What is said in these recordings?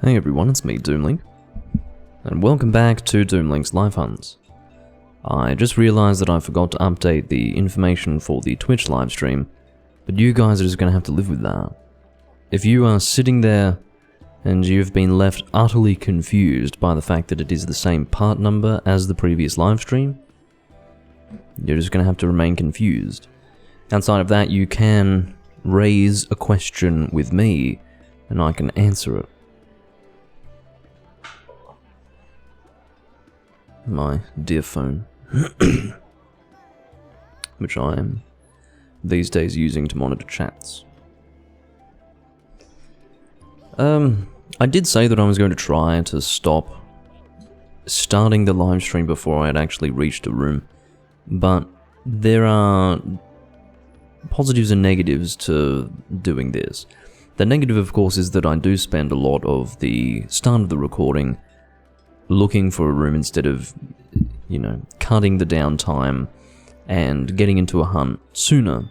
Hey everyone, it's me, Doomlink, and welcome back to Doomlink's Live Hunts. I just realized that I forgot to update the information for the Twitch livestream, but you guys are just going to have to live with that. If you are sitting there and you've been left utterly confused by the fact that it is the same part number as the previous livestream, you're just going to have to remain confused. Outside of that, you can raise a question with me, and I can answer it. My dear phone, which I am these days using to monitor chats. I did say that I was going to try to stop starting the live stream before I had actually reached a room, but there are positives and negatives to doing this. The negative, of course, is that I do spend a lot of the start of the recording looking for a room instead of, you know, cutting the downtime and getting into a hunt sooner.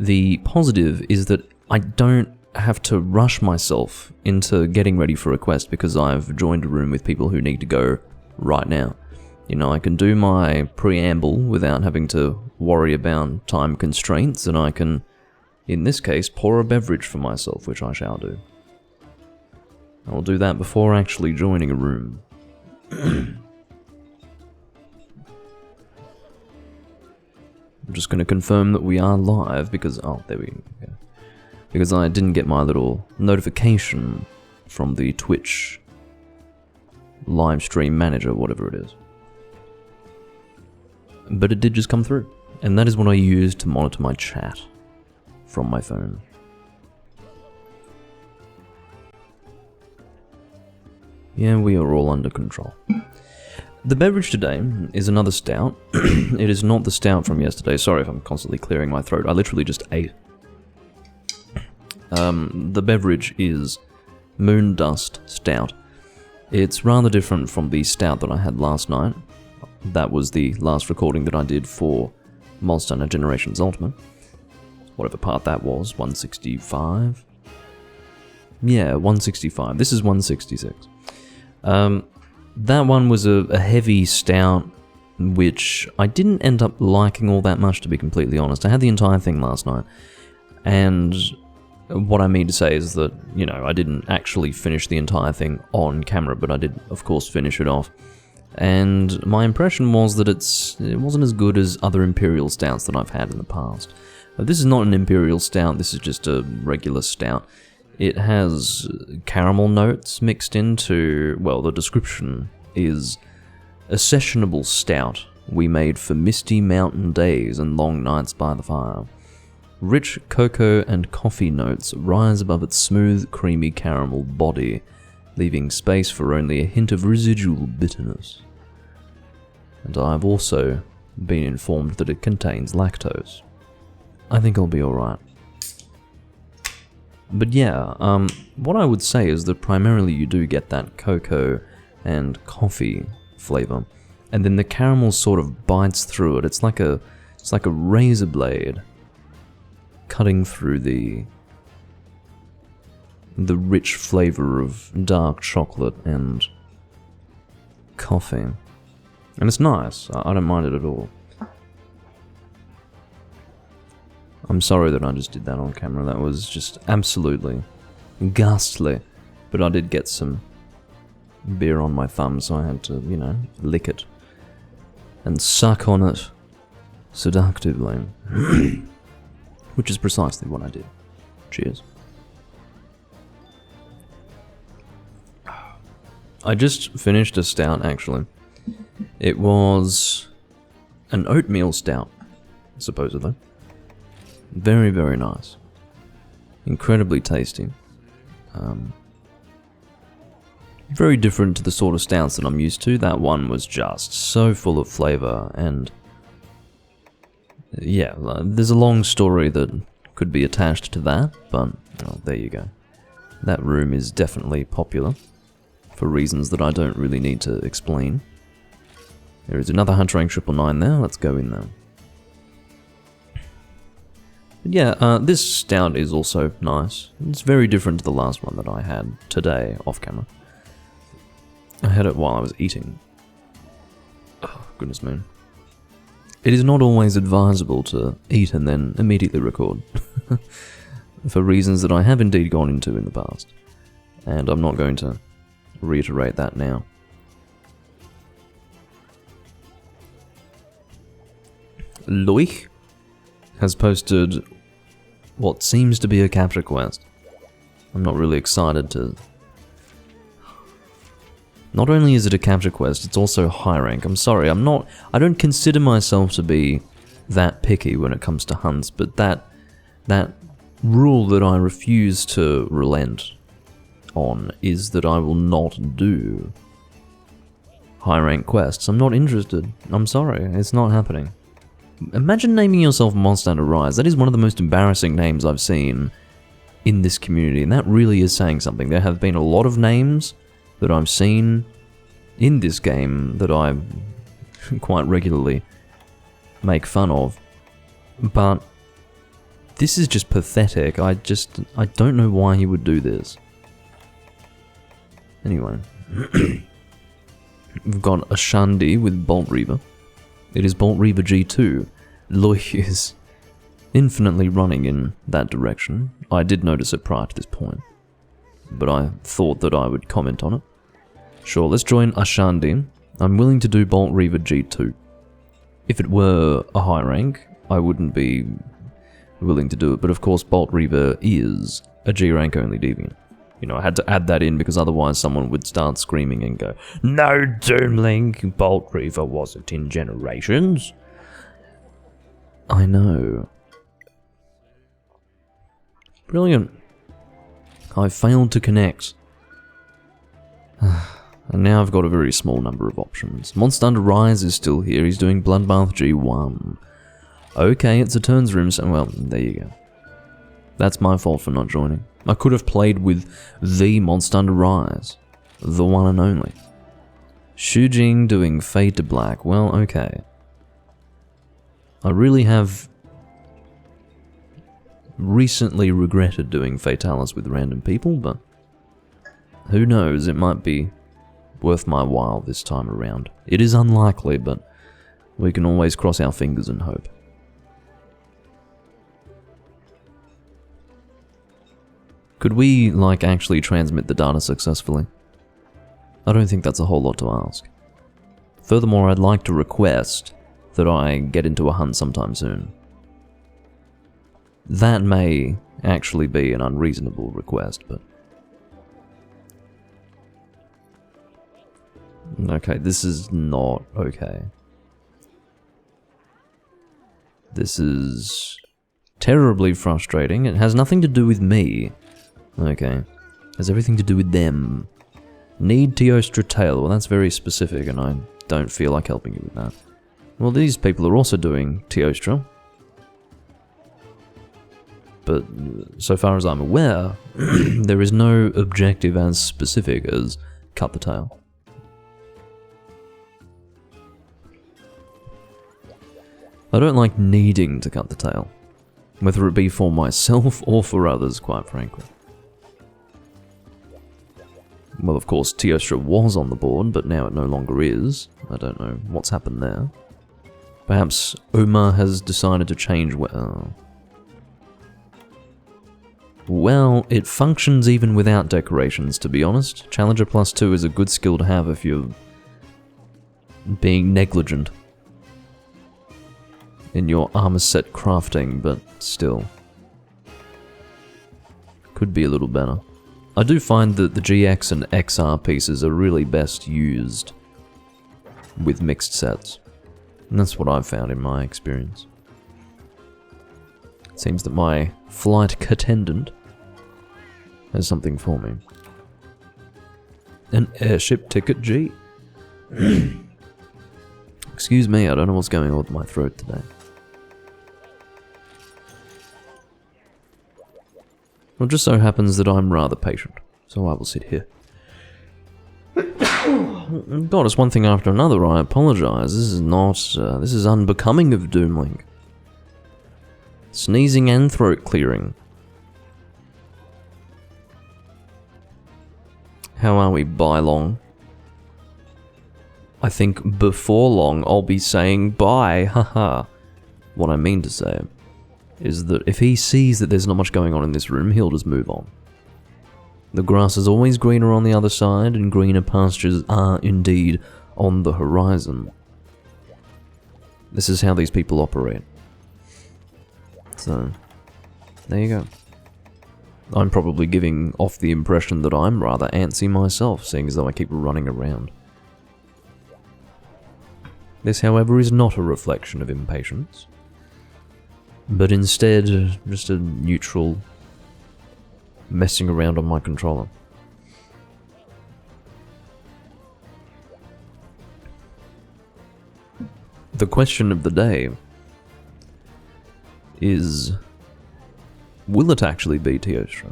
The positive is that I don't have to rush myself into getting ready for a quest because I've joined a room with people who need to go right now. You know, I can do my preamble without having to worry about time constraints, and I can, in this case, pour a beverage for myself, which I shall do. I'll do that before actually joining a room. I'm just going to confirm that we are live because, oh, there we go. Because I didn't get my little notification from the Twitch live stream manager, whatever it is. But it did just come through, and that is what I use to monitor my chat from my phone. Yeah, we are all under control. The beverage today is another stout. It is not the stout from yesterday. Sorry if I'm constantly clearing my throat. I literally just ate. The beverage is Moon Dust Stout. It's rather different from the stout that I had last night. That was the last recording that I did for Monster Hunter Generations Ultimate. Whatever part that was, 165? Yeah, 165. This is 166. That one was a heavy stout, which I didn't end up liking all that much, to be completely honest. I had the entire thing last night, and what I mean to say is that, you know, I didn't actually finish the entire thing on camera, but I did, of course, finish it off. And my impression was that it wasn't as good as other Imperial Stouts that I've had in the past. This is not an Imperial Stout, this is just a regular stout. It has caramel notes mixed into, well, the description is a sessionable stout we made for misty mountain days and long nights by the fire. Rich cocoa and coffee notes rise above its smooth, creamy caramel body, leaving space for only a hint of residual bitterness. And I've also been informed that it contains lactose. I think I'll be alright. But yeah, what I would say is that primarily you do get that cocoa and coffee flavor, and then the caramel sort of bites through it. It's like a razor blade cutting through the rich flavor of dark chocolate and coffee, and it's nice. I don't mind it at all. I'm sorry that I just did that on camera. That was just absolutely ghastly. But I did get some beer on my thumb, so I had to, you know, lick it and suck on it seductively. Which is precisely what I did. Cheers. I just finished a stout, actually. It was an oatmeal stout, supposedly. Very, very nice. Incredibly tasty. Very different to the sort of stouts that I'm used to. That one was just so full of flavor, and yeah, there's a long story that could be attached to that, but oh, there you go. That room is definitely popular, for reasons that I don't really need to explain. There is another Hunter Rank 999 there, let's go in there. But yeah, this stout is also nice. It's very different to the last one that I had today off camera. I had it while I was eating. Oh, goodness me. It is not always advisable to eat and then immediately record. For reasons that I have indeed gone into in the past. And I'm not going to reiterate that now. Loich has posted what seems to be a capture quest. I'm not really excited to... Not only is it a capture quest, it's also high rank. I'm sorry, I don't consider myself to be that picky when it comes to hunts, but that rule that I refuse to relent on is that I will not do high rank quests. I'm not interested. I'm sorry, it's not happening. Imagine naming yourself Monster Hunter Rise. That is one of the most embarrassing names I've seen in this community, and that really is saying something. There have been a lot of names that I've seen in this game that I quite regularly make fun of, but this is just pathetic. I don't know why he would do this. Anyway, we've got a Shandi with Bolt Reaver. It is Bolt Reaver G2. Loich is infinitely running in that direction. I did notice it prior to this point, but I thought that I would comment on it. Sure, let's join Ashandi. I'm willing to do Bolt Reaver G2. If it were a high rank, I wouldn't be willing to do it, but of course Bolt Reaver is a G rank only deviant. You know, I had to add that in because otherwise someone would start screaming and go, "No, Doomlink, Bolt Reaver wasn't in Generations." I know. Brilliant. I failed to connect. And now I've got a very small number of options. Monster Hunter Rise is still here, he's doing Bloodbath G1. Okay, it's a turns room, so well, there you go. That's my fault for not joining. I could have played with the Monster Hunter Rise. The one and only. Shujing doing Fade to Black, well, okay. I really have recently regretted doing Fatalis with random people, but who knows, it might be worth my while this time around. It is unlikely, but we can always cross our fingers and hope. Could we, like, actually transmit the data successfully? I don't think that's a whole lot to ask. Furthermore, I'd like to request that I get into a hunt sometime soon. That may actually be an unreasonable request, but... Okay, this is not okay. This is terribly frustrating. It has nothing to do with me. Okay. It has everything to do with them. Need Teostra tail. Well, that's very specific, and I don't feel like helping you with that. Well, these people are also doing Teostra. But so far as I'm aware, there is no objective as specific as cut the tail. I don't like needing to cut the tail, whether it be for myself or for others, quite frankly. Well, of course, Teostra was on the board, but now it no longer is. I don't know what's happened there. Perhaps Omar has decided to change well, it functions even without decorations, to be honest. Challenger +2 is a good skill to have if you're being negligent in your armor set crafting, but still. Could be a little better. I do find that the GX and XR pieces are really best used with mixed sets. And that's what I've found in my experience. It seems that my flight attendant has something for me. An airship ticket G. Excuse me, I don't know what's going on with my throat today. Well, it just so happens that I'm rather patient, so I will sit here. God, it's one thing after another, I apologize. This is not, this is unbecoming of Doomlink. Sneezing and throat clearing. How are we by long? I think before long I'll be saying bye, haha. What I mean to say is that if he sees that there's not much going on in this room, he'll just move on. The grass is always greener on the other side, and greener pastures are indeed on the horizon. This is how these people operate. So, there you go. I'm probably giving off the impression that I'm rather antsy myself, seeing as though I keep running around. This, however, is not a reflection of impatience, but instead just a neutral messing around on my controller. The question of the day is, will it actually be Teostra?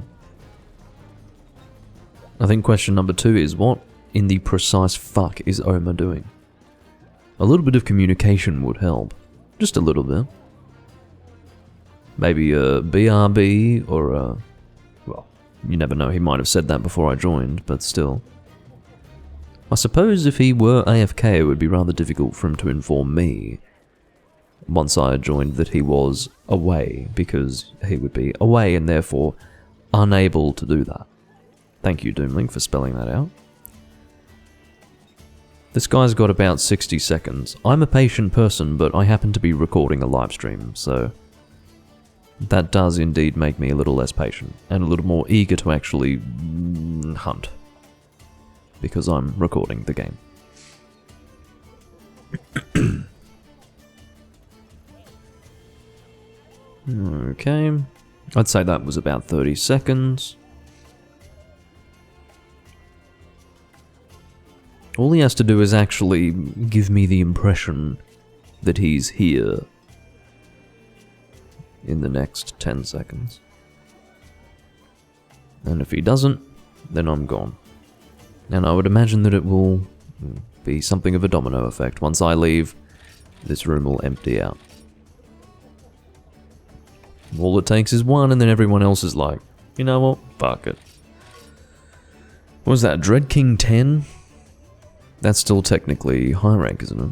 I think question number 2 is, what in the precise fuck is Oma doing? A little bit of communication would help. Just a little bit. Maybe a BRB or a... well, you never know, he might have said that before I joined, but still. I suppose if he were AFK, it would be rather difficult for him to inform me once I joined that he was away, because he would be away and therefore unable to do that. Thank you, Doomlink, for spelling that out. This guy's got about 60 seconds. I'm a patient person, but I happen to be recording a live stream, so that does indeed make me a little less patient, and a little more eager to actually hunt, because I'm recording the game. Okay, I'd say that was about 30 seconds. All he has to do is actually give me the impression that he's here in the next 10 seconds. And if he doesn't, then I'm gone. And I would imagine that it will be something of a domino effect. Once I leave, this room will empty out. All it takes is one, and then everyone else is like, you know what, fuck it. What was that, Dread King 10? That's still technically high rank, isn't it?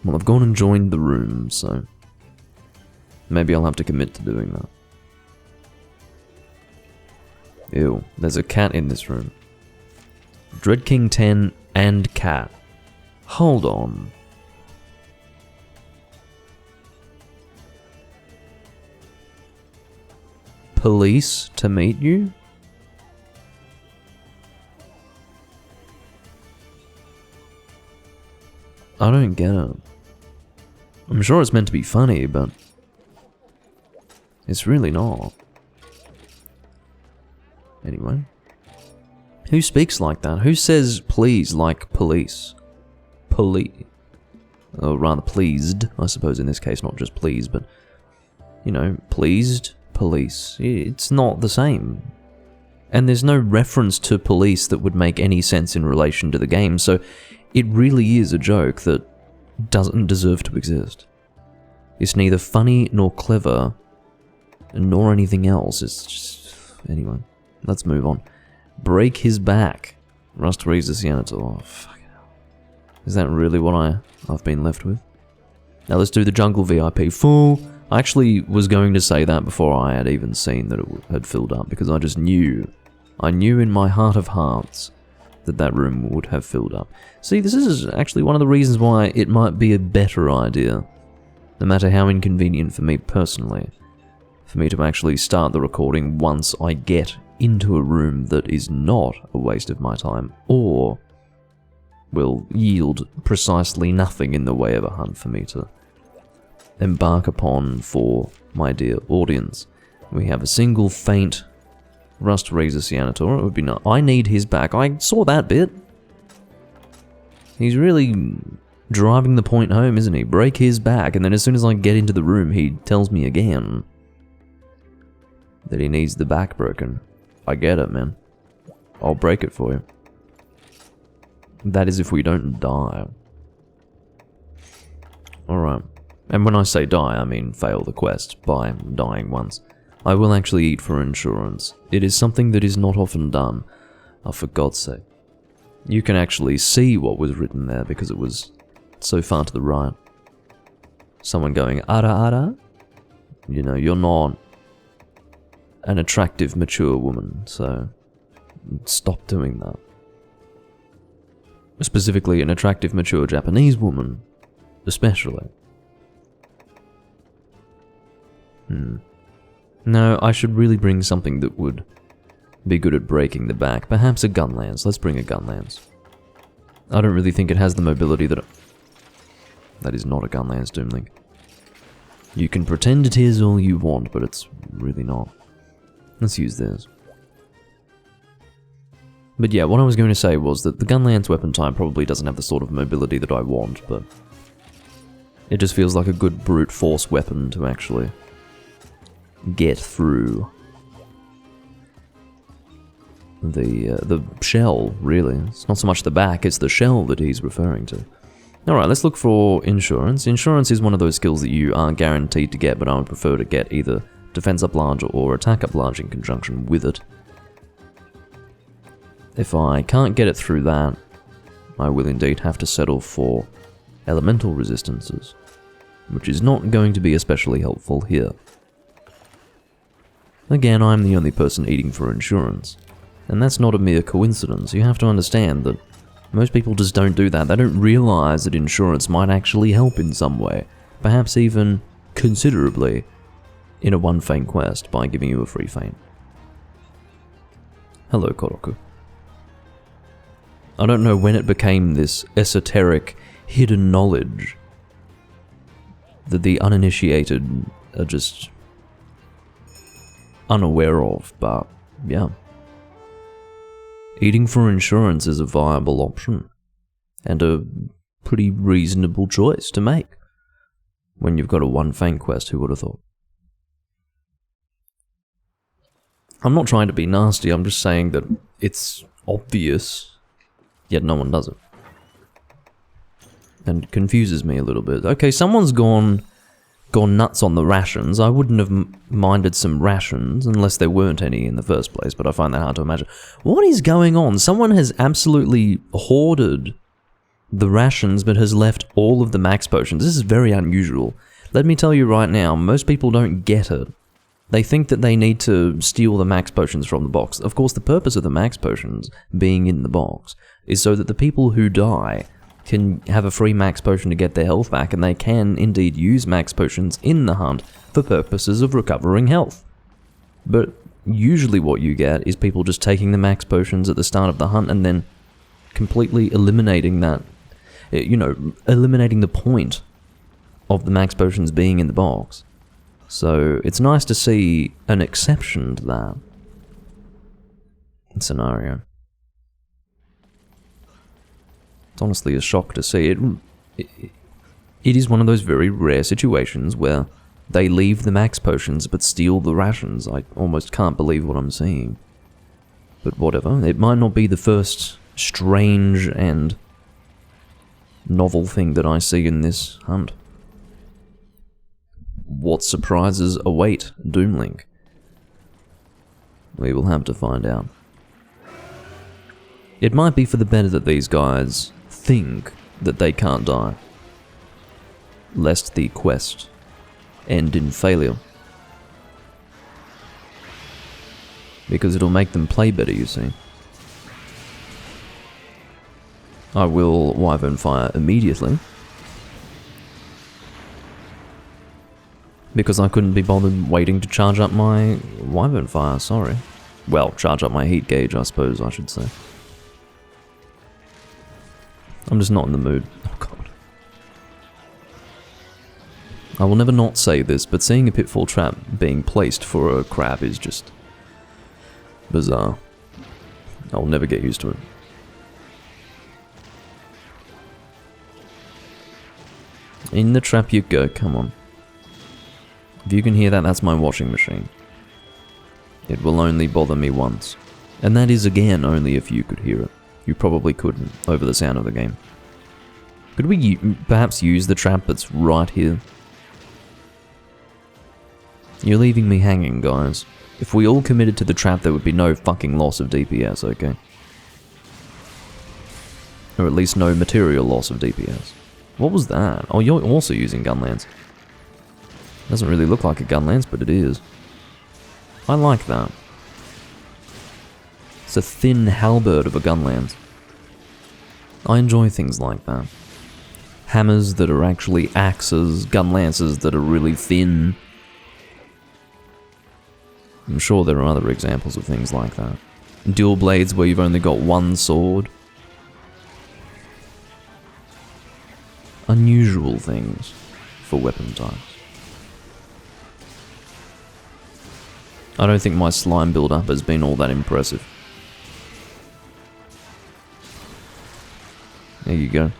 Well, I've gone and joined the room, so maybe I'll have to commit to doing that. Ew, there's a cat in this room. Dread King 10 and cat. Hold on. Police to meet you? I don't get it. I'm sure it's meant to be funny, but it's really not. Anyway. Who speaks like that? Who says please like police? Police. Or rather pleased, I suppose in this case, not just please, but, you know, pleased, police. It's not the same. And there's no reference to police that would make any sense in relation to the game, so it really is a joke that doesn't deserve to exist. It's neither funny nor clever, nor anything else. It's just... anyway, let's move on. Break his back. Rust Reezus Yanator. Oh, fucking hell. Is that really what I've been left with? Now let's do the jungle VIP full. I actually was going to say that before I had even seen that it had filled up, because I just knew. I knew in my heart of hearts that that room would have filled up. See, this is actually one of the reasons why it might be a better idea, no matter how inconvenient for me personally, for me to actually start the recording once I get into a room that is not a waste of my time, or will yield precisely nothing in the way of a hunt for me to embark upon for my dear audience. We have a single faint Rust Reezus Yanator. It would be nice. I need his back. I saw that bit. He's really driving the point home, isn't he? Break his back, and then as soon as I get into the room, he tells me again that he needs the back broken. I get it, man. I'll break it for you. That is if we don't die. Alright. And when I say die, I mean fail the quest by dying once. I will actually eat for insurance. It is something that is not often done. Oh, for God's sake. You can actually see what was written there because it was so far to the right. Someone going, ara ara? You know, you're not an attractive, mature woman, so stop doing that. Specifically, an attractive, mature Japanese woman, especially. No, I should really bring something that would be good at breaking the back. Perhaps a gun lance. Let's bring a gun lance. I don't really think it has the mobility that... That is not a gun lance, Doomlink. You can pretend it is all you want, but it's really not. Let's use this. But yeah, what I was going to say was that the gun lance weapon type probably doesn't have the sort of mobility that I want, but it just feels like a good brute force weapon to actually get through the shell, really. It's not so much the back, it's the shell that he's referring to. Alright, let's look for insurance. Insurance is one of those skills that you aren't guaranteed to get, but I would prefer to get either defense up large or attack up large in conjunction with it. If I can't get it through that, I will indeed have to settle for elemental resistances, which is not going to be especially helpful here. Again, I'm the only person eating for insurance, and that's not a mere coincidence. You have to understand that most people just don't do that. They don't realize that insurance might actually help in some way, perhaps even considerably, in a one feint quest by giving you a free feint. Hello, Koroku. I don't know when it became this esoteric, hidden knowledge that the uninitiated are just unaware of, but yeah. Eating for insurance is a viable option, and a pretty reasonable choice to make when you've got a one feint quest, who would have thought? I'm not trying to be nasty, I'm just saying that it's obvious, yet no one does it. And it confuses me a little bit. Okay, someone's gone nuts on the rations. I wouldn't have minded some rations unless there weren't any in the first place, but I find that hard to imagine. What is going on? Someone has absolutely hoarded the rations but has left all of the max potions. This is very unusual. Let me tell you right now, most people don't get it. They think that they need to steal the max potions from the box. Of course, the purpose of the max potions being in the box is so that the people who die can have a free max potion to get their health back, and they can indeed use max potions in the hunt for purposes of recovering health. But usually what you get is people just taking the max potions at the start of the hunt and then completely eliminating that, you know, eliminating the point of the max potions being in the box. So it's nice to see an exception to that scenario. It's honestly a shock to see. It is one of those very rare situations where they leave the max potions but steal the rations. I almost can't believe what I'm seeing. But whatever, it might not be the first strange and novel thing that I see in this hunt. What surprises await Doomlink? We will have to find out. It might be for the better that these guys think that they can't die, lest the quest end in failure. Because it'll make them play better, you see. I will Wyvern Fire immediately, because I couldn't be bothered waiting to charge up my Wyvern Fire, sorry. Well, charge up my heat gauge, I suppose I should say. I'm just not in the mood. Oh god. I will never not say this, but seeing a pitfall trap being placed for a crab is just bizarre. I'll never get used to it. In the trap you go, come on. If you can hear that, that's my washing machine. It will only bother me once. And that is again only if you could hear it. You probably couldn't, over the sound of the game. Could we perhaps use the trap that's right here? You're leaving me hanging, guys. If we all committed to the trap, there would be no fucking loss of DPS, okay? Or at least no material loss of DPS. What was that? Oh, you're also using gun lance. Doesn't really look like a gun lance, but it is. I like that. It's a thin halberd of a gun lance. I enjoy things like that. Hammers that are actually axes, gun lances that are really thin. I'm sure there are other examples of things like that. Dual blades where you've only got one sword. Unusual things for weapon types. I don't think my slime build-up has been all that impressive. There you go.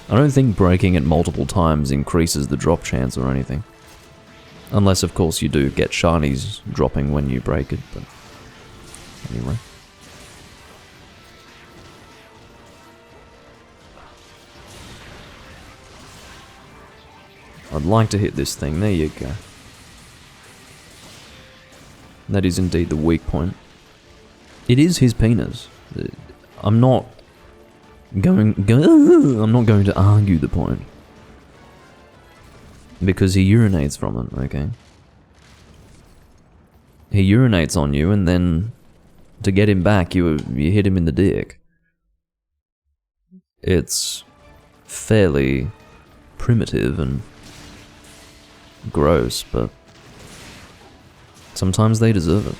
I don't think breaking it multiple times increases the drop chance or anything. Unless, of course, you do get shinies dropping when you break it, but anyway. I'd like to hit this thing. There you go. That is indeed the weak point. It is his penis. I'm not going to argue the point. Because he urinates from it, okay? He urinates on you, and then to get him back, you hit him in the dick. It's fairly primitive and gross, but sometimes they deserve it.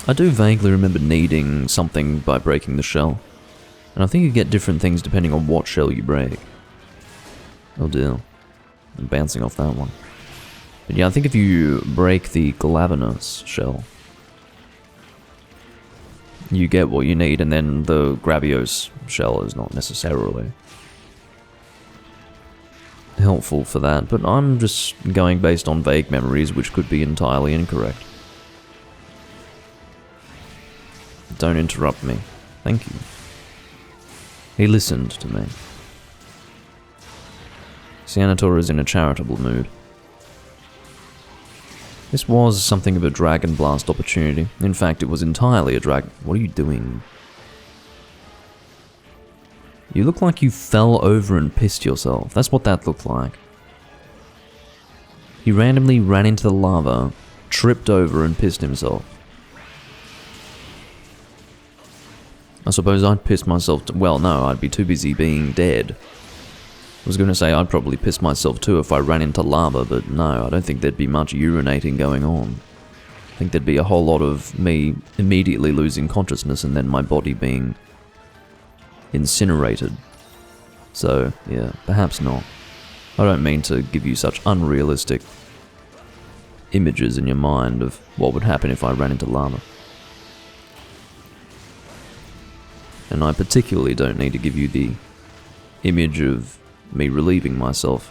I do vaguely remember needing something by breaking the shell, and I think you get different things depending on what shell you break. Oh dear, I'm bouncing off that one. But yeah, I think if you break the Glavenus shell, you get what you need, and then the Gravios shell is not necessarily helpful for that, but I'm just going based on vague memories, which could be entirely incorrect. Don't interrupt me. Thank you. He listened to me. Sianator is in a charitable mood. This was something of a Dragon Blast opportunity. In fact, it was entirely a dragon. What are you doing? You look like you fell over and pissed yourself. That's what that looked like. He randomly ran into the lava, tripped over and pissed himself. I suppose I'd piss myself well, no, I'd be too busy being dead. I was going to say I'd probably piss myself too if I ran into lava, but no, I don't think there'd be much urinating going on. I think there'd be a whole lot of me immediately losing consciousness and then my body being incinerated. So, yeah, perhaps not. I don't mean to give you such unrealistic images in your mind of what would happen if I ran into lava. And I particularly don't need to give you the image of me relieving myself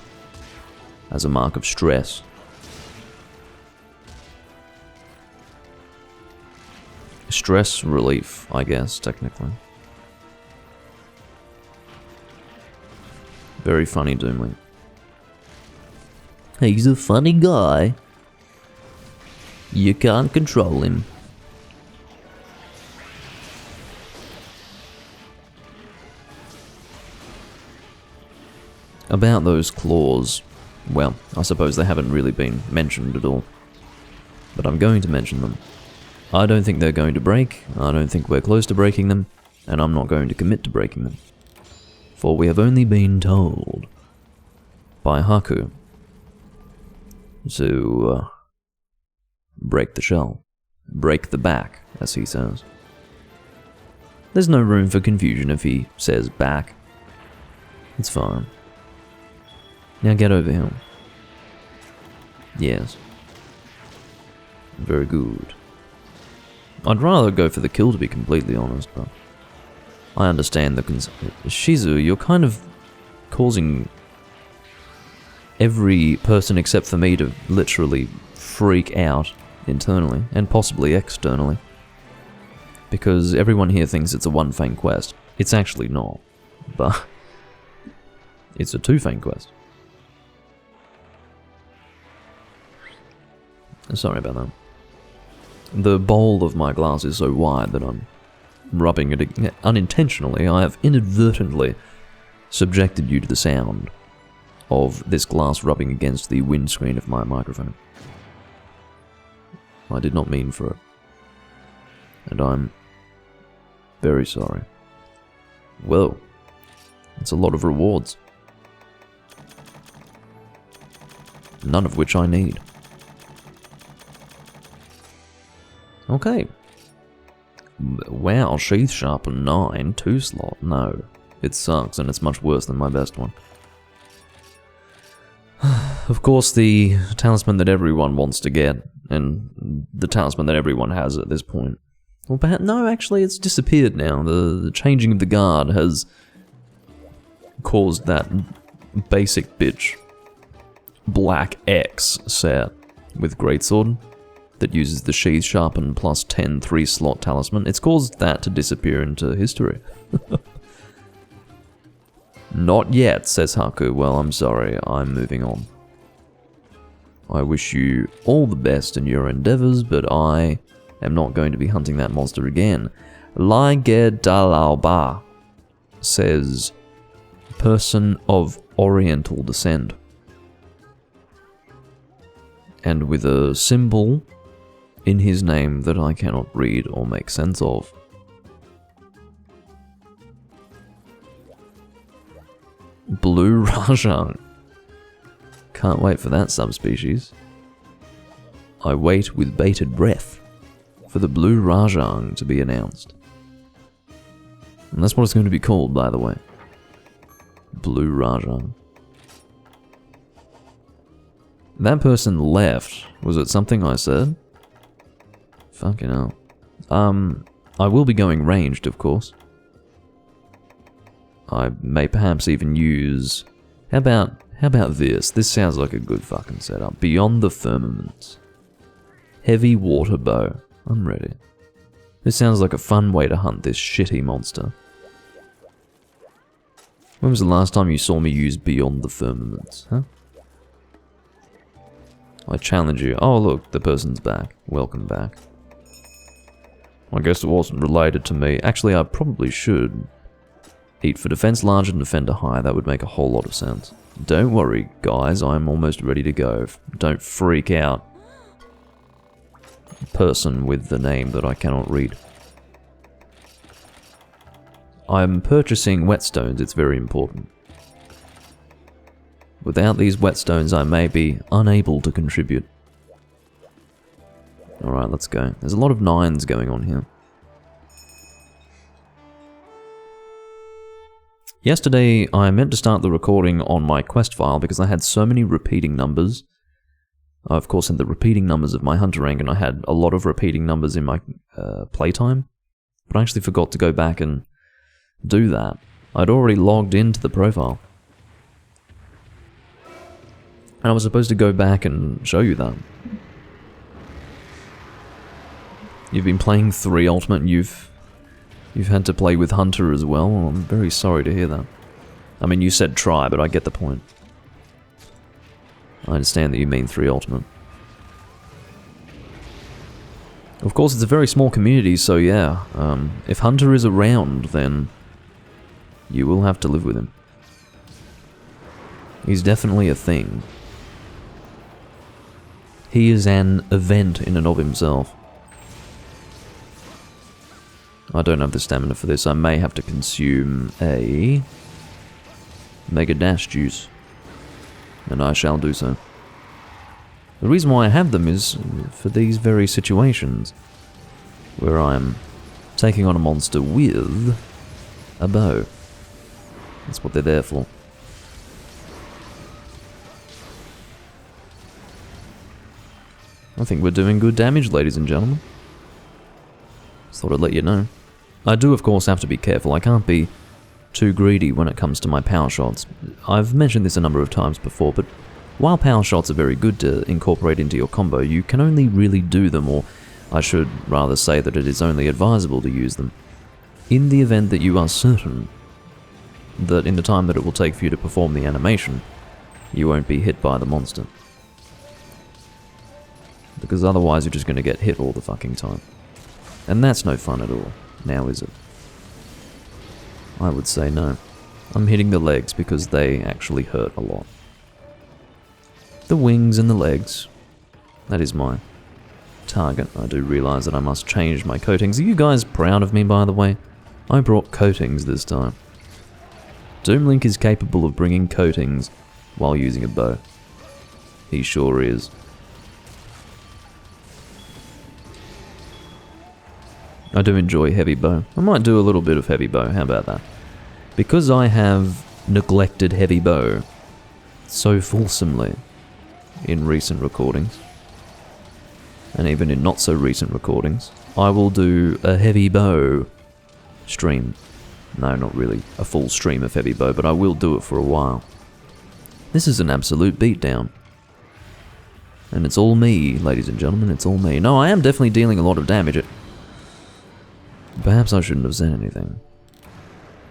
as a mark of stress. Stress relief, I guess, technically. Very funny, Doomlink. He's a funny guy. You can't control him. About those claws, well, I suppose they haven't really been mentioned at all. But I'm going to mention them. I don't think they're going to break, I don't think we're close to breaking them, and I'm not going to commit to breaking them. For we have only been told by Haku to break the shell. Break the back, as he says. There's no room for confusion if he says back. It's fine. Now get over here. Yes. Very good. I'd rather go for the kill, to be completely honest, but I understand the Shizu, you're kind of causing every person except for me to literally freak out internally, and possibly externally. Because everyone here thinks it's a one-fang quest. It's actually not, but it's a two-fang quest. Sorry about that. The bowl of my glass is so wide that I'm rubbing it unintentionally. I have inadvertently subjected you to the sound of this glass rubbing against the windscreen of my microphone. I did not mean for it. And I'm very sorry. Well, it's a lot of rewards. None of which I need. Okay. Wow, sheath sharpen 9, 2 slot. No, it sucks and it's much worse than my best one. Of course, the talisman that everyone wants to get, and the talisman that everyone has at this point. Well, perhaps, no, actually, it's disappeared now. The changing of the guard has caused that basic bitch Black X set with Greatsword that uses the sheath sharpen plus 10 3-slot talisman. It's caused that to disappear into history. Not yet, says Haku. Well, I'm sorry, I'm moving on. I wish you all the best in your endeavors, but I am not going to be hunting that monster again. Laigedalaoba says, person of Oriental descent. And with a symbol in his name that I cannot read or make sense of. Blue Rajang. Can't wait for that subspecies. I wait with bated breath for the Blue Rajang to be announced. And that's what it's going to be called, by the way. Blue Rajang. That person left. Was it something I said? Fucking hell. I will be going ranged, of course. I may perhaps even use... How about this? This sounds like a good fucking setup. Beyond the Firmaments. Heavy water bow. I'm ready. This sounds like a fun way to hunt this shitty monster. When was the last time you saw me use Beyond the Firmaments, huh? I challenge you. Oh look, the person's back. Welcome back. I guess it wasn't related to me. Actually, I probably should eat for defense large and defender high. That would make a whole lot of sense. Don't worry, guys. I'm almost ready to go. Don't freak out. Person with the name that I cannot read. I'm purchasing whetstones. It's very important. Without these whetstones, I may be unable to contribute. Alright, let's go. There's a lot of 9s going on here. Yesterday, I meant to start the recording on my quest file because I had so many repeating numbers. I, of course, had the repeating numbers of my hunter rank, and I had a lot of repeating numbers in my playtime. But I actually forgot to go back and do that. I'd already logged into the profile. And I was supposed to go back and show you that. You've been playing 3 Ultimate and you've had to play with Hunter as well. I'm very sorry to hear that. I mean, you said try, but I get the point. I understand that you mean 3 Ultimate. Of course, it's a very small community, so yeah. If Hunter is around, then you will have to live with him. He's definitely a thing. He is an event in and of himself. I don't have the stamina for this. I may have to consume a Mega Dash juice. And I shall do so. The reason why I have them is for these very situations. Where I'm taking on a monster with a bow. That's what they're there for. I think we're doing good damage, ladies and gentlemen. Just thought I'd let you know. I do, of course, have to be careful. I can't be too greedy when it comes to my power shots. I've mentioned this a number of times before, but while power shots are very good to incorporate into your combo, you can only really do them, or I should rather say that it is only advisable to use them, in the event that you are certain that in the time that it will take for you to perform the animation, you won't be hit by the monster. because otherwise you're just going to get hit all the fucking time. And that's no fun at all, now is it? I would say no. I'm hitting the legs because they actually hurt a lot. The wings and the legs. That is my target. I do realise that I must change my coatings. Are you guys proud of me, by the way? I brought coatings this time. Doomlink is capable of bringing coatings while using a bow. He sure is. I do enjoy heavy bow. I might do a little bit of heavy bow, how about that? Because I have neglected heavy bow so fulsomely in recent recordings, and even in not so recent recordings, I will do a heavy bow stream. No, not really a full stream of heavy bow, but I will do it for a while. This is an absolute beatdown. And it's all me, ladies and gentlemen, it's all me. No, I am definitely dealing a lot of damage. Perhaps I shouldn't have said anything.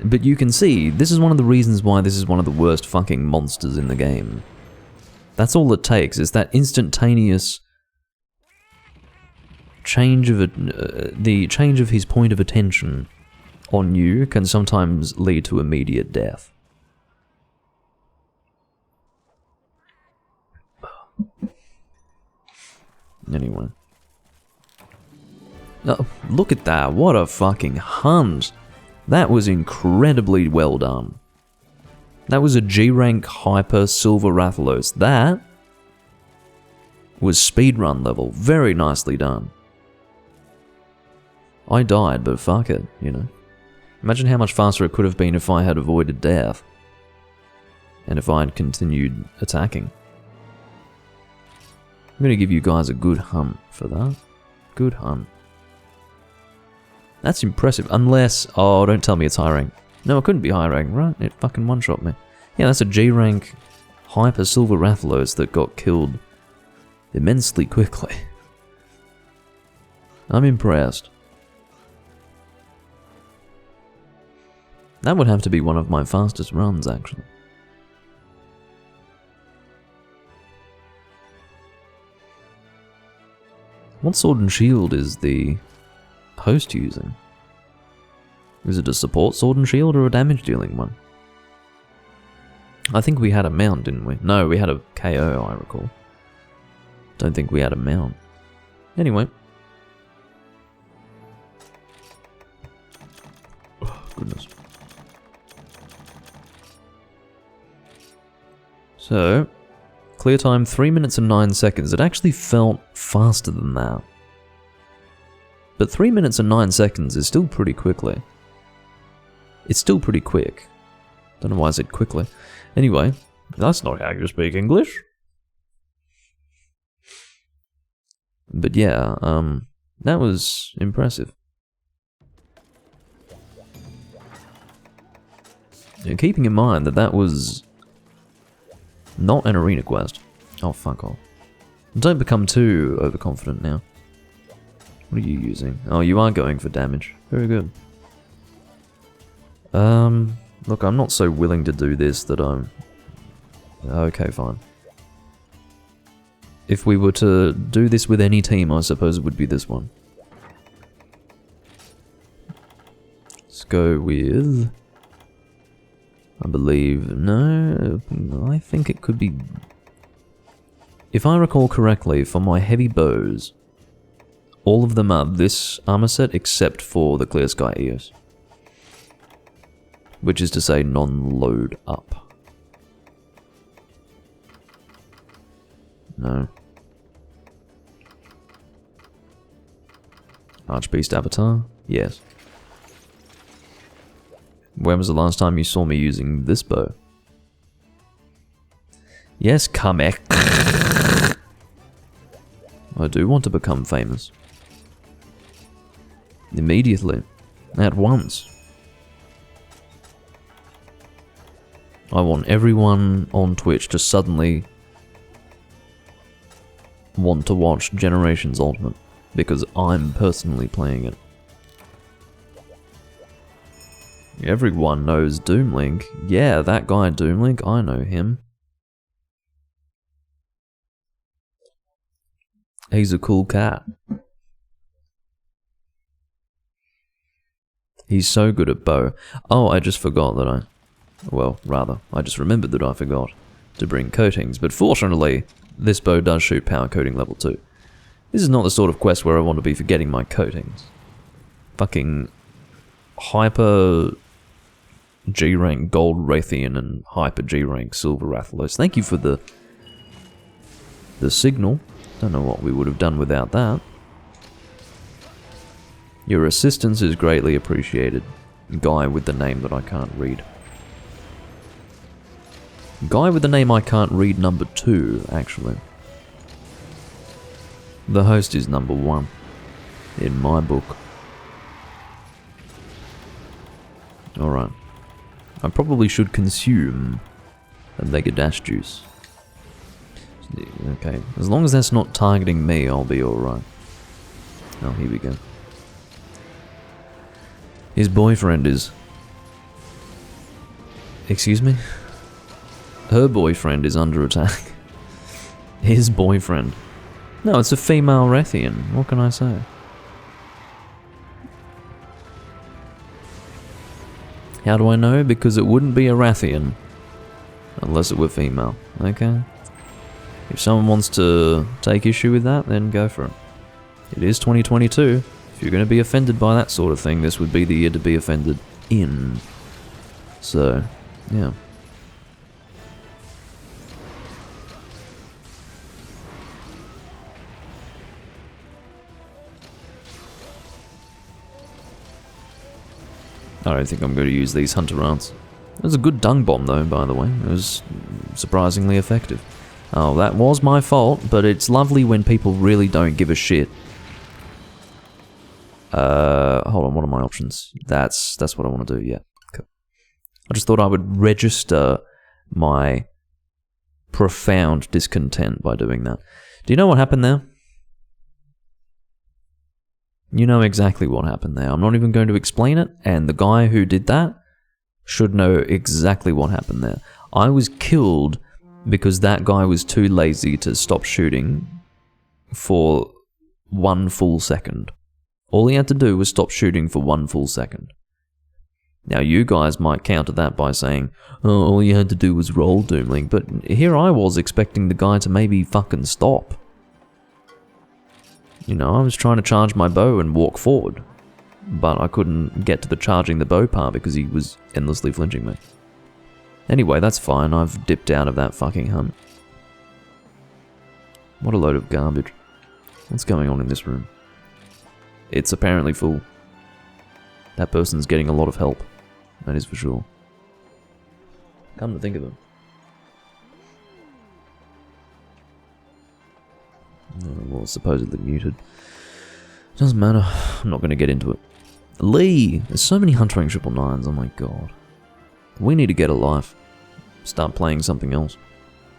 But you can see, this is one of the reasons why this is one of the worst fucking monsters in the game. That's all it takes, is that instantaneous change of the change of his point of attention on you can sometimes lead to immediate death. Anyway. Oh, look at that, what a fucking hunt! That was incredibly well done. That was a G-rank Hyper Silver Rathalos. That was speedrun level. Very nicely done. I died, but fuck it, you know. Imagine how much faster it could have been if I had avoided death. And if I had continued attacking. I'm gonna give you guys a good hunt for that. Good hunt. That's impressive, unless... Oh, don't tell me it's high rank. No, it couldn't be high rank, right? It fucking one-shot me. Yeah, that's a G-rank Hyper Silver Rathalos that got killed immensely quickly. I'm impressed. That would have to be one of my fastest runs, actually. What sword and shield is the host using? Is it a support sword and shield or a damage dealing one? I think we had a mount, didn't we? No, we had a KO, I recall. Don't think we had a mount. Anyway. Oh, goodness. So, clear time 3 minutes and 9 seconds. It actually felt faster than that. But 3 minutes and 9 seconds is still pretty quickly. It's still pretty quick. Don't know why I said quickly. Anyway, that's not how you speak English. But yeah, that was impressive. And keeping in mind that that was not an arena quest. Oh, fuck off. Don't become too overconfident now. What are you using? Oh, you are going for damage. Very good. Look, I'm not so willing to do this that I'm... Okay, fine. If we were to do this with any team, I suppose it would be this one. Let's go with... I believe... No, I think it could be... If I recall correctly, for my heavy bows, all of them are this armor set except for the Clear Sky EOS. Which is to say non-load up. No. Archbeast Avatar? Yes. When was the last time you saw me using this bow? Yes, Kamek. I do want to become famous. Immediately. At once. I want everyone on Twitch to suddenly want to watch Generations Ultimate, because I'm personally playing it. Everyone knows Doomlink. Yeah, that guy Doomlink, I know him. He's a cool cat. He's so good at bow. Oh, I just forgot that I just remembered that I forgot to bring coatings, but fortunately, this bow does shoot power coating level 2. This is not the sort of quest where I want to be forgetting my coatings. Fucking hyper G-rank gold Rathian and hyper G-rank silver Rathalos. Thank you for the signal. Don't know what we would have done without that. Your assistance is greatly appreciated. Guy with the name that I can't read. Guy with the name I can't read number 2, actually. The host is number 1. In my book. Alright. I probably should consume a Mega Dash juice. Okay, as long as that's not targeting me, I'll be alright. Oh, here we go. His boyfriend is... Excuse me? Her boyfriend is under attack. His boyfriend. No, it's a female Rathian. What can I say? How do I know? Because it wouldn't be a Rathian unless it were female. Okay? If someone wants to take issue with that, then go for it. It is 2022. If you're going to be offended by that sort of thing, this would be the year to be offended in. So, yeah. I don't think I'm going to use these hunter ants. It was a good dung bomb though, by the way. It was surprisingly effective. Oh, that was my fault, but it's lovely when people really don't give a shit. Hold on, what are my options? That's what I want to do, yeah. Cool. I just thought I would register my profound discontent by doing that. Do you know what happened there? You know exactly what happened there. I'm not even going to explain it, and the guy who did that should know exactly what happened there. I was killed because that guy was too lazy to stop shooting for 1 full second. All he had to do was stop shooting for 1 full second. Now you guys might counter that by saying, oh, all you had to do was roll, Doomlink, but here I was expecting the guy to maybe fucking stop. You know, I was trying to charge my bow and walk forward, but I couldn't get to the charging the bow part because he was endlessly flinching me. Anyway, that's fine, I've dipped out of that fucking hunt. What a load of garbage. What's going on in this room? It's apparently full. That person's getting a lot of help, that is for sure. Come to think of it. Well, supposedly muted. Doesn't matter, I'm not going to get into it. Lee! There's so many Hunter Rank 999s, oh my god. We need to get a life. Start playing something else.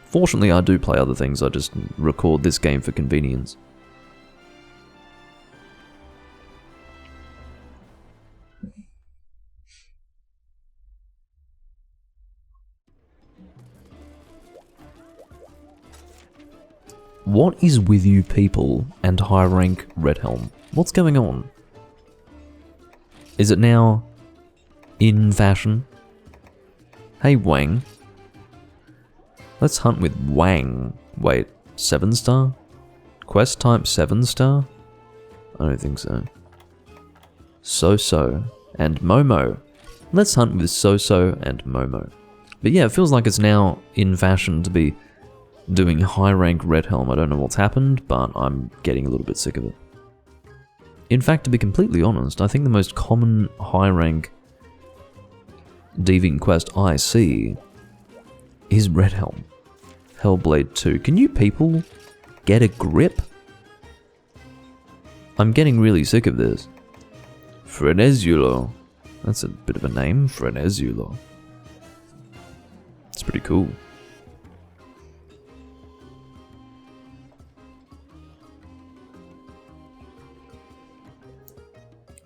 Fortunately, I do play other things, I just record this game for convenience. What is with you people and high rank Red Helm? What's going on? Is it now in fashion? Hey Wang. Let's hunt with Wang. Wait, 7-star? Quest type 7-star? I don't think so. So and Momo. Let's hunt with So and Momo. But yeah, it feels like it's now in fashion to be doing high rank Red Helm. I don't know what's happened, but I'm getting a little bit sick of it. In fact, to be completely honest, I think the most common high rank Deviant quest I see is Red Helm. Hellblade 2. Can you people get a grip? I'm getting really sick of this. Frenezulo. That's a bit of a name, Frenezulo. It's pretty cool.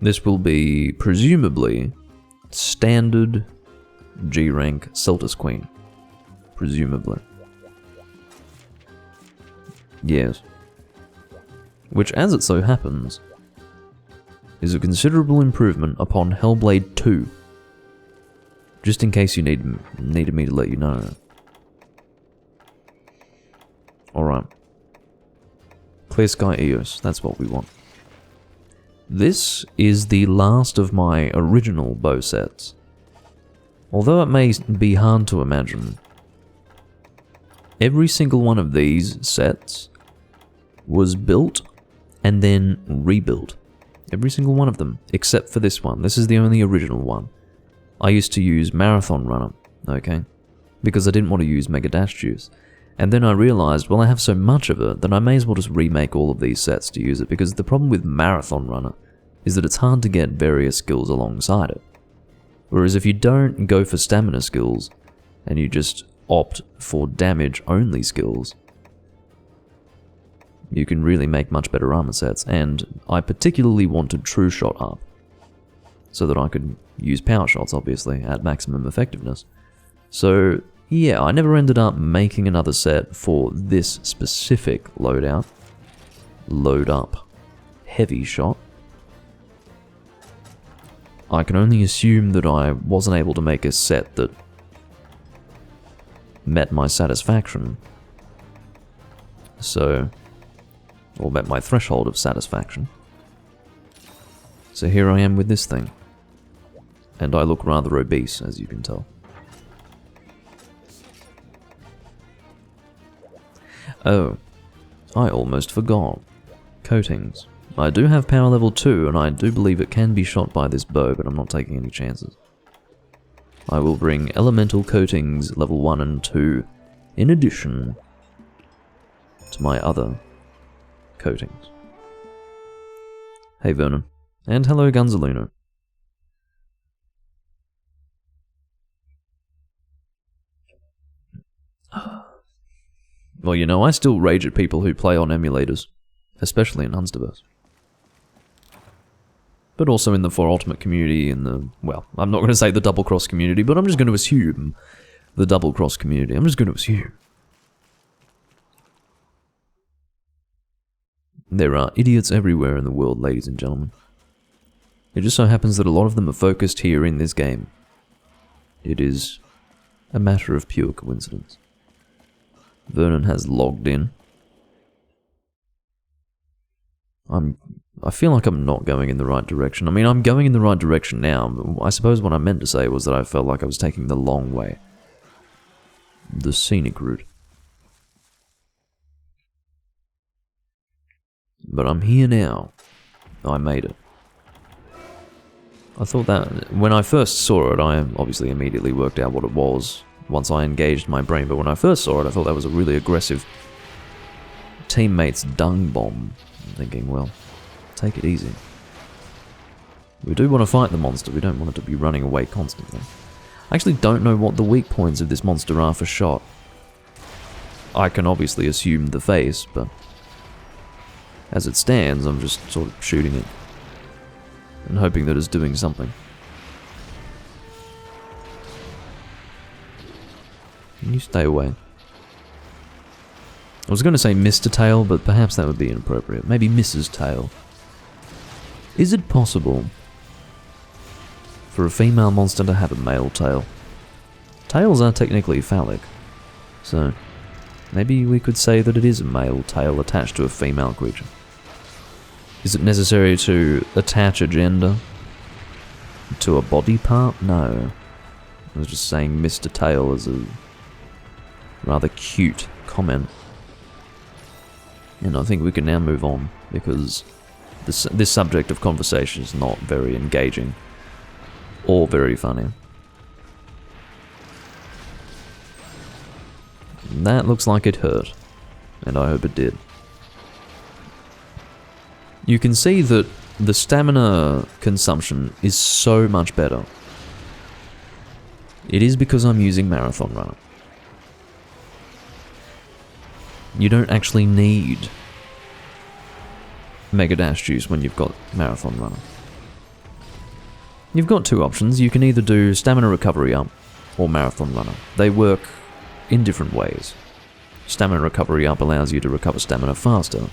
This will be, presumably, standard G-rank Celtus Queen. Presumably. Yes. which, as it so happens, is a considerable improvement upon Hellblade 2. Just in case you needed me to let you know. Alright. Clear Sky EOS, that's what we want. This is the last of my original bow sets. Although it may be hard to imagine, every single one of these sets was built and then rebuilt. Every single one of them, except for this one. This is the only original one. I used to use Marathon Runner, okay? Because I didn't want to use Mega Dash Juice. And then I realized, well, I have so much of it that I may as well just remake all of these sets to use it, because the problem with Marathon Runner is that it's hard to get various skills alongside it. Whereas if you don't go for stamina skills, and you just opt for damage-only skills, you can really make much better armor sets, and I particularly wanted True Shot up, so that I could use power shots, obviously, at maximum effectiveness. So, yeah, I never ended up making another set for this specific loadout. Load up heavy shot. I can only assume that I wasn't able to make a set that met my satisfaction. So, or met my threshold of satisfaction. So here I am with this thing. And I look rather obese, as you can tell. Oh, I almost forgot. Coatings. I do have power level 2, and I do believe it can be shot by this bow, but I'm not taking any chances. I will bring elemental coatings level 1 and 2, in addition to my other coatings. Hey Vernon. And hello Gunzaluna. Well, you know, I still rage at people who play on emulators, especially in Hunsterverse. But also in the 4 Ultimate community, in the, well, I'm not going to say the Double Cross community, but I'm just going to assume the Double Cross community. I'm just going to assume. There are idiots everywhere in the world, ladies and gentlemen. It just so happens that a lot of them are focused here in this game. It is a matter of pure coincidence. Vernon has logged in. I feel like I'm not going in the right direction. I mean, I'm going in the right direction now, but I suppose what I meant to say was that I felt like I was taking the long way. The scenic route. But I'm here now. I made it. I thought that, when I first saw it, I obviously immediately worked out what it was once I engaged my brain, but when I first saw it, I thought that was a really aggressive teammate's dung bomb. I'm thinking, well, take it easy. We do want to fight the monster, we don't want it to be running away constantly. I actually don't know what the weak points of this monster are for shot. I can obviously assume the face, but as it stands, I'm just sort of shooting it and hoping that it's doing something. Can you stay away? I was going to say Mr. Tail, but perhaps that would be inappropriate. Maybe Mrs. Tail. Is it possible for a female monster to have a male tail? Tails are technically phallic, so maybe we could say that it is a male tail attached to a female creature. Is it necessary to attach a gender to a body part? No. I was just saying Mr. Tail as a rather cute comment. And I think we can now move on, because this subject of conversation is not very engaging or very funny. That looks like it hurt, and I hope it did. You can see that the stamina consumption is so much better. It is because I'm using Marathon Runner. You don't actually need Mega Dash Juice when you've got Marathon Runner. You've got two options. You can either do Stamina Recovery Up or Marathon Runner. They work in different ways. Stamina Recovery Up allows you to recover stamina faster,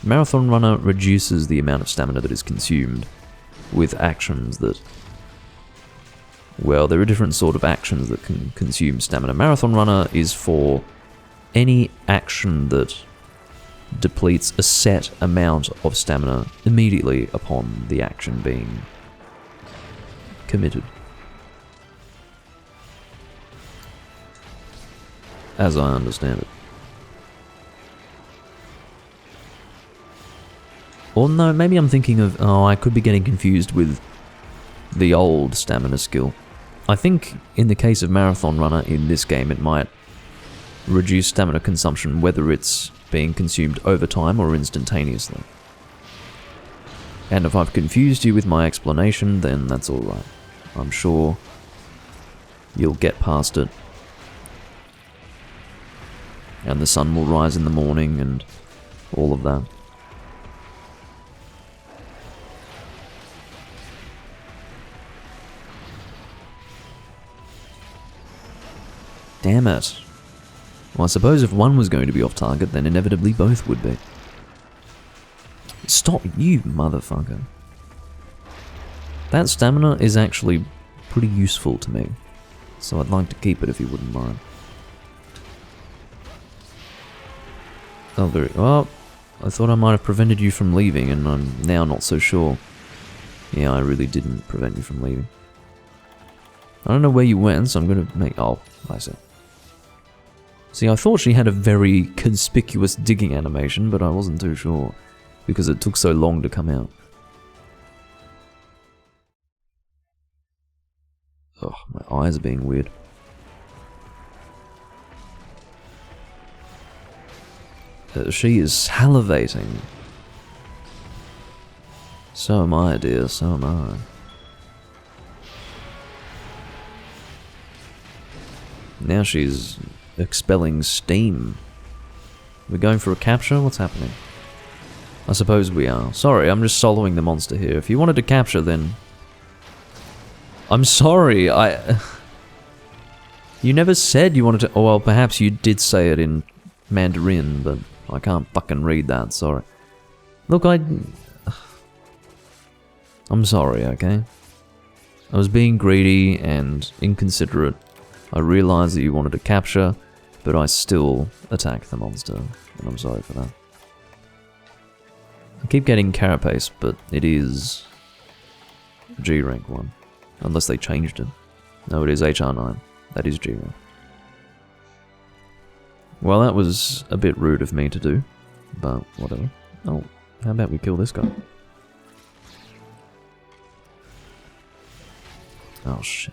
Marathon Runner reduces the amount of stamina that is consumed with actions that... Well, there are different sort of actions that can consume stamina. Marathon Runner is for any action that depletes a set amount of stamina immediately upon the action being committed. As I understand it. Or no, maybe I'm thinking of... Oh, I could be getting confused with the old stamina skill. I think in the case of Marathon Runner in this game, it might reduce stamina consumption whether it's being consumed over time or instantaneously. And if I've confused you with my explanation, then that's alright. I'm sure you'll get past it. And the sun will rise in the morning and all of that. Damn it. Well, I suppose if one was going to be off target, then inevitably both would be. Stop, you motherfucker. That stamina is actually pretty useful to me, so I'd like to keep it if you wouldn't mind. Oh, very... Well, I thought I might have prevented you from leaving, and I'm now not so sure. Yeah, I really didn't prevent you from leaving. I don't know where you went, so I'm gonna make... Oh, I see. See, I thought she had a very conspicuous digging animation, but I wasn't too sure, because it took so long to come out. Oh, my eyes are being weird. She is salivating. So am I, dear, so am I. Now she's expelling steam. We're going for a capture? What's happening? I suppose we are. Sorry, I'm just soloing the monster here. If you wanted to capture, then... I'm sorry, You never said you wanted to... Oh, well, perhaps you did say it in Mandarin, but I can't fucking read that, sorry. Look, I'm sorry, okay? I was being greedy and inconsiderate. I realised that you wanted to capture, but I still attacked the monster, and I'm sorry for that. I keep getting Carapace, but it is G rank 1, unless they changed it. No, it is HR9. That is G rank. Well, that was a bit rude of me to do, but whatever. Oh, how about we kill this guy? Oh shit.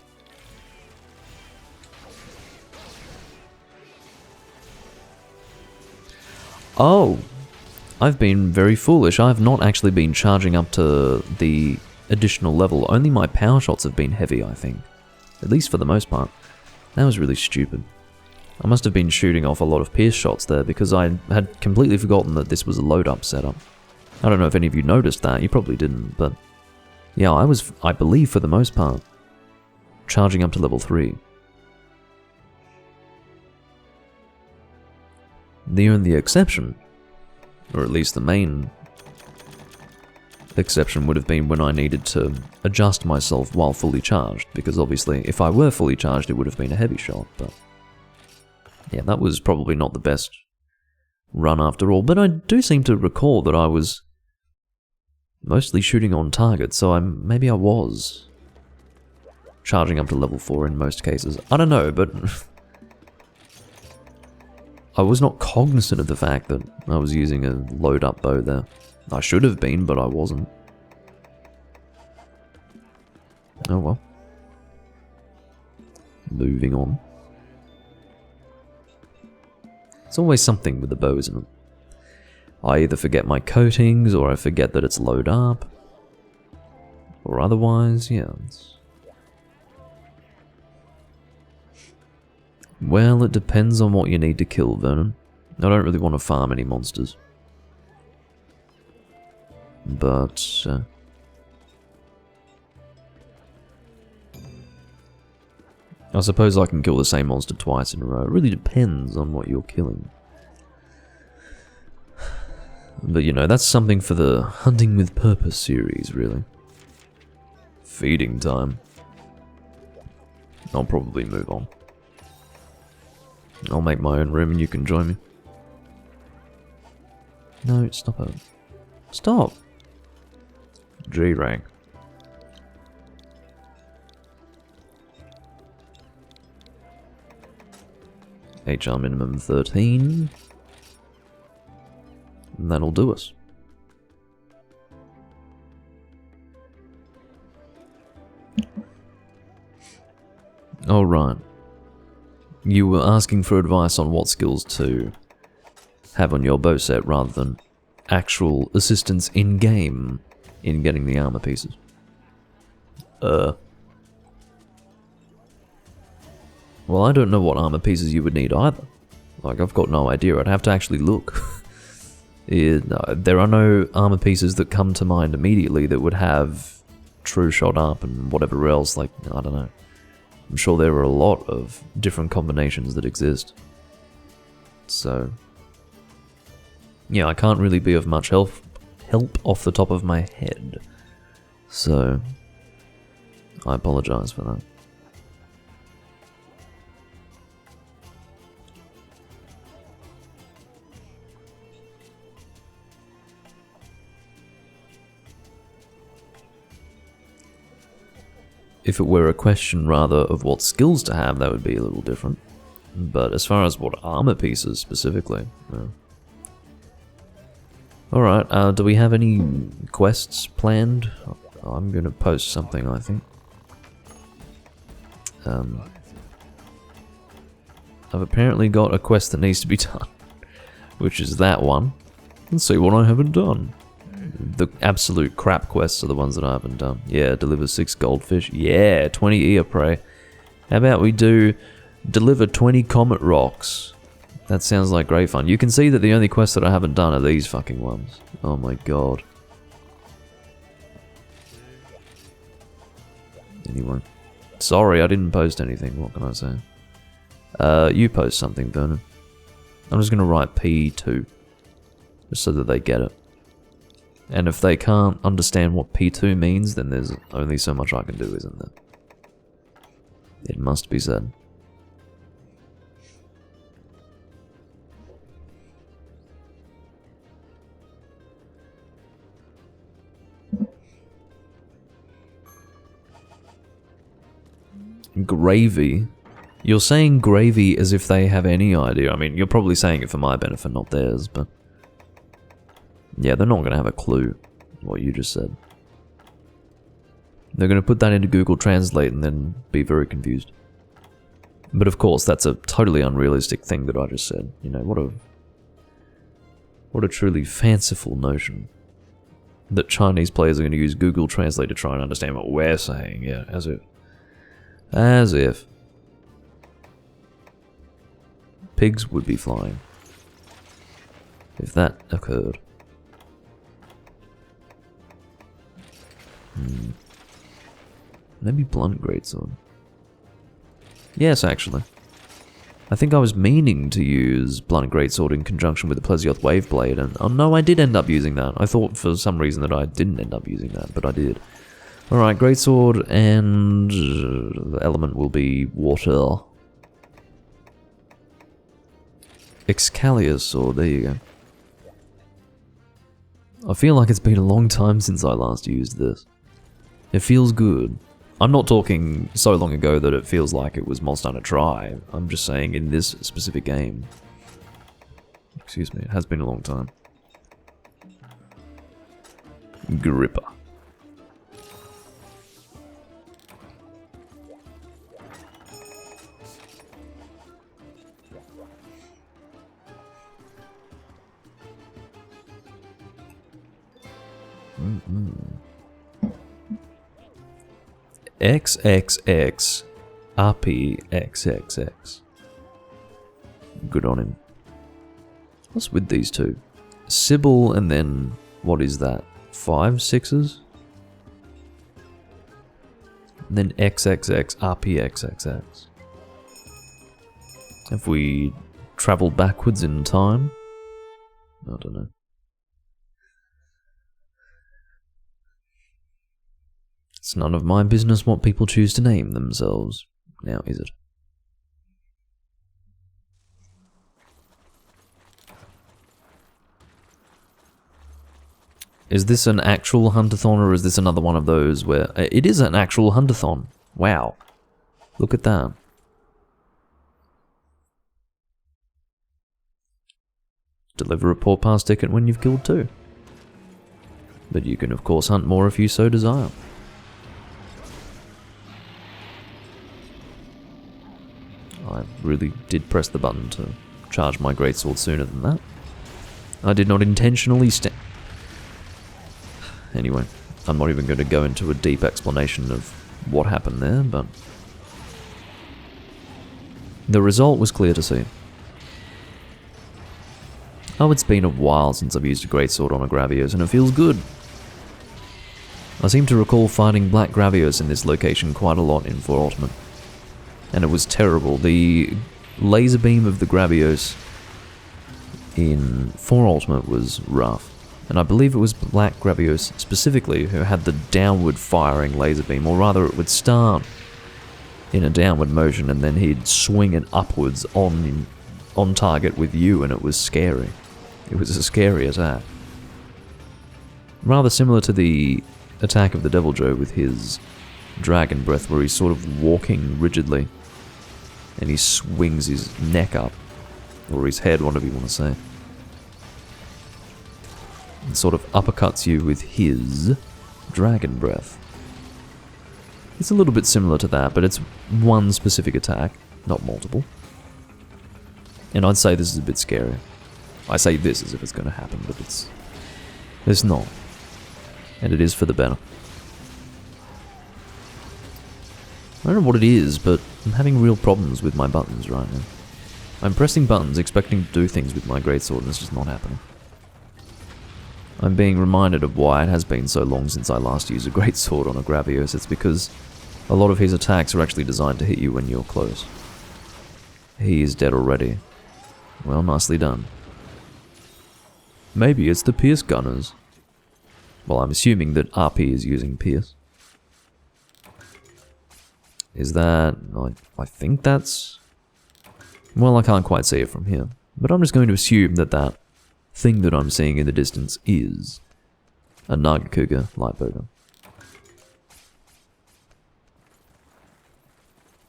Oh, I've been very foolish. I've not actually been charging up to the additional level. Only my power shots have been heavy, I think. At least for the most part. That was really stupid. I must have been shooting off a lot of pierce shots there because I had completely forgotten that this was a load-up setup. I don't know if any of you noticed that. You probably didn't, but... Yeah, I believe for the most part, charging up to level 3. The only exception, or at least the main exception, would have been when I needed to adjust myself while fully charged, because obviously if I were fully charged it would have been a heavy shot, but yeah, that was probably not the best run after all, but I do seem to recall that I was mostly shooting on target, so maybe I was charging up to level 4 in most cases. I don't know, but I was not cognizant of the fact that I was using a load-up bow there. I should have been, but I wasn't. Oh well. Moving on. It's always something with the bow, isn't it? I either forget my coatings, or I forget that it's load up. Or otherwise, yeah. Well, it depends on what you need to kill, Vernon. I don't really want to farm any monsters. But... I suppose I can kill the same monster twice in a row. It really depends on what you're killing. But you know, that's something for the Hunting with Purpose series, really. Feeding time. I'll probably move on. I'll make my own room and you can join me. No, stop it. Stop! G rank. HR minimum 13. And that'll do us. Alright. You were asking for advice on what skills to have on your bow set rather than actual assistance in-game in getting the armor pieces. Well, I don't know what armor pieces you would need either. Like, I've got no idea. I'd have to actually look. There are no armor pieces that come to mind immediately that would have true shot up and whatever else. Like, I don't know. I'm sure there are a lot of different combinations that exist. So, yeah, I can't really be of much help off the top of my head. So, I apologize for that. If it were a question rather of what skills to have, that would be a little different. But as far as what armor pieces specifically, no. Alright, do we have any quests planned? I'm gonna post something, I think. I've apparently got a quest that needs to be done, which is that one. Let's see what I haven't done. The absolute crap quests are the ones that I haven't done. Yeah, deliver 6 goldfish. Yeah, 20 ear prey. How about we do deliver 20 comet rocks? That sounds like great fun. You can see that the only quests that I haven't done are these fucking ones. Oh my god. Anyway. Sorry, I didn't post anything. What can I say? You post something, Vernon. I'm just gonna write P2. Just so that they get it. And if they can't understand what P2 means, then there's only so much I can do, isn't there? It must be said. Gravy? You're saying gravy as if they have any idea. I mean, you're probably saying it for my benefit, not theirs, but... yeah, they're not going to have a clue what you just said. They're going to put that into Google Translate and then be very confused. But of course, that's a totally unrealistic thing that I just said. You know, what a truly fanciful notion. That Chinese players are going to use Google Translate to try and understand what we're saying. Yeah, as if. As if. Pigs would be flying. If that occurred. Maybe blunt greatsword. Yes, actually. I think I was meaning to use blunt greatsword in conjunction with the Plesioth Waveblade, and oh no, I did end up using that. I thought for some reason that I didn't end up using that, but I did. Alright, greatsword, and the element will be water. Excalia's sword, there you go. I feel like it's been a long time since I last used this. It feels good. I'm not talking so long ago that it feels like it was most done a try. I'm just saying in this specific game. Excuse me, it has been a long time. Gripper. XXX RPXXX. Good on him. What's with these two? Sybil and then, what is that? 5 6s? And then XXX RPXXX. Have we traveled backwards in time? I don't know. It's none of my business what people choose to name themselves. Now, is it? Is this an actual huntathon, or is this another one of those where... It is an actual huntathon. Wow. Look at that. Deliver a poor pass ticket when you've killed 2. But you can of course hunt more if you so desire. I really did press the button to charge my greatsword sooner than that. I did not intentionally Anyway, I'm not even going to go into a deep explanation of what happened there, but... the result was clear to see. Oh, it's been a while since I've used a greatsword on a Gravios, and it feels good. I seem to recall fighting black Gravios in this location quite a lot in 4 Ultimate. And it was terrible. The laser beam of the Gravios in 4 Ultimate was rough. And I believe it was black Gravios specifically who had the downward firing laser beam, or rather it would start in a downward motion and then he'd swing it upwards on target with you, and it was scary. It was a scary attack. Rather similar to the attack of the Devil Joe with his dragon breath, where he's sort of walking rigidly and he swings his neck up, or his head, whatever you want to say, and sort of uppercuts you with his dragon breath. It's a little bit similar to that, but it's one specific attack, not multiple. And I'd say this is a bit scary. I say this as if it's going to happen, but it's not. And it is for the better. I don't know what it is, but I'm having real problems with my buttons right now. I'm pressing buttons expecting to do things with my greatsword, and it's just not happening. I'm being reminded of why it has been so long since I last used a greatsword on a Gravios. It's because a lot of his attacks are actually designed to hit you when you're close. He is dead already. Well, nicely done. Maybe it's the Pierce Gunners. Well, I'm assuming that RP is using Pierce. Is that... I think that's... Well, I can't quite see it from here. But I'm just going to assume that that thing that I'm seeing in the distance is a Nagakuga lightbowgun.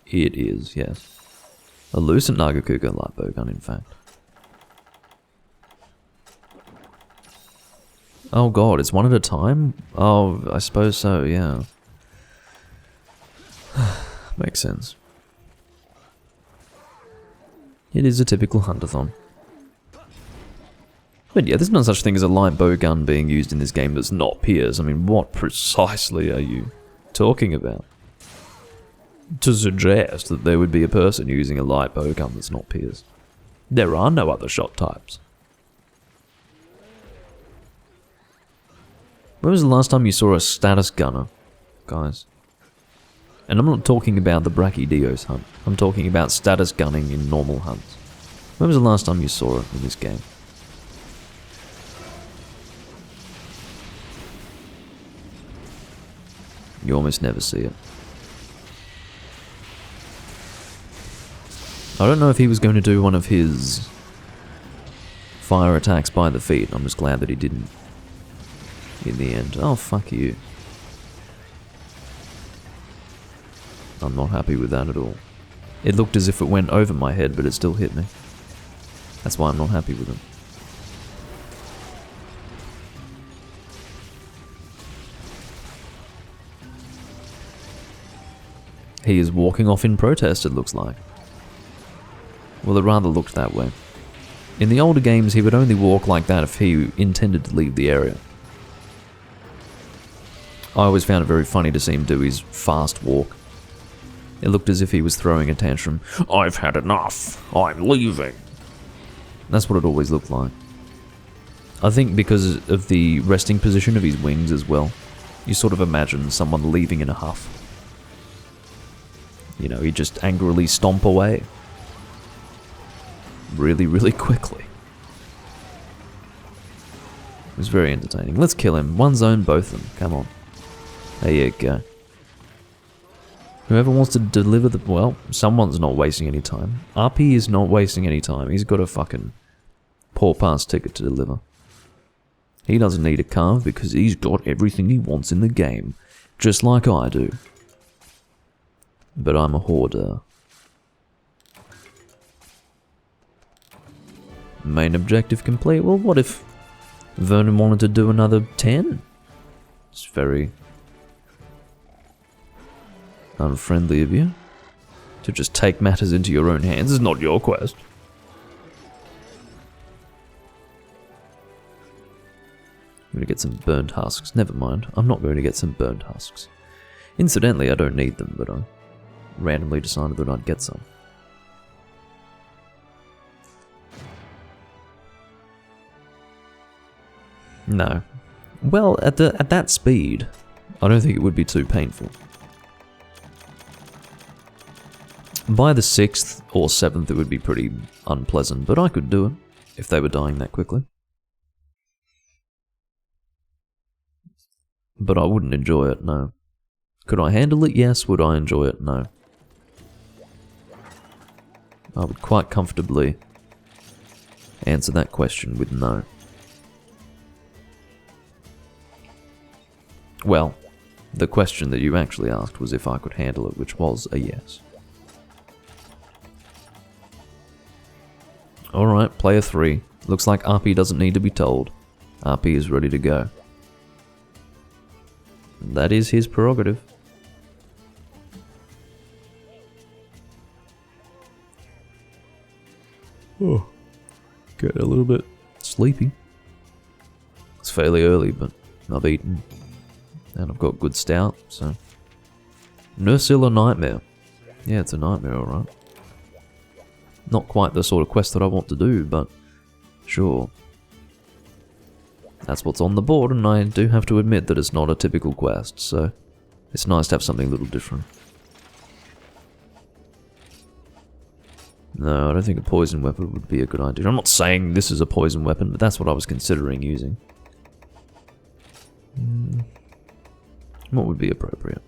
It is, yes. A Lucent Nagakuga lightbowgun, in fact. Oh god, it's one at a time? Oh, I suppose so, yeah. Makes sense. It is a typical huntathon. But yeah, there's no such thing as a light bow gun being used in this game that's not Pierce. I mean, what precisely are you talking about? To suggest that there would be a person using a light bow gun that's not Pierce. There are no other shot types. When was the last time you saw a status gunner, guys? And I'm not talking about the Brachydios hunt. I'm talking about status gunning in normal hunts. When was the last time you saw it in this game? You almost never see it. I don't know if he was going to do one of his fire attacks by the feet. I'm just glad that he didn't in the end. Oh, fuck you. I'm not happy with that at all. It looked as if it went over my head, but it still hit me. That's why I'm not happy with him. He is walking off in protest, it looks like. Well, it rather looked that way. In the older games, he would only walk like that if he intended to leave the area. I always found it very funny to see him do his fast walk. It looked as if he was throwing a tantrum. I've had enough. I'm leaving. That's what it always looked like. I think because of the resting position of his wings as well. You sort of imagine someone leaving in a huff. You know, he'd just angrily stomp away. Really, really quickly. It was very entertaining. Let's kill him. One zone, both of them. Come on. There you go. Whoever wants to deliver the... Well, someone's not wasting any time. RP is not wasting any time. He's got a fucking poor pass ticket to deliver. He doesn't need a carve because he's got everything he wants in the game. Just like I do. But I'm a hoarder. Main objective complete. Well, what if Vernon wanted to do another 10? It's very unfriendly of you to just take matters into your own hands. It's not your quest. I'm going to get some burnt husks. Never mind. I'm not going to get some burnt husks. Incidentally, I don't need them, but I randomly decided that I'd get some. No. Well, at that speed, I don't think it would be too painful. By the 6th or 7th, it would be pretty unpleasant, but I could do it if they were dying that quickly. But I wouldn't enjoy it, no. Could I handle it? Yes. Would I enjoy it? No. I would quite comfortably answer that question with no. Well, the question that you actually asked was if I could handle it, which was a yes. Alright, player 3. Looks like RP doesn't need to be told. RP is ready to go. That is his prerogative. Oh, get a little bit sleepy. It's fairly early, but I've eaten. And I've got good stout, so... Nursilla Nightmare. Yeah, it's a nightmare, alright. Not quite the sort of quest that I want to do, but... Sure. That's what's on the board, and I do have to admit that it's not a typical quest, so... It's nice to have something a little different. No, I don't think a poison weapon would be a good idea. I'm not saying this is a poison weapon, but that's what I was considering using. What would be appropriate?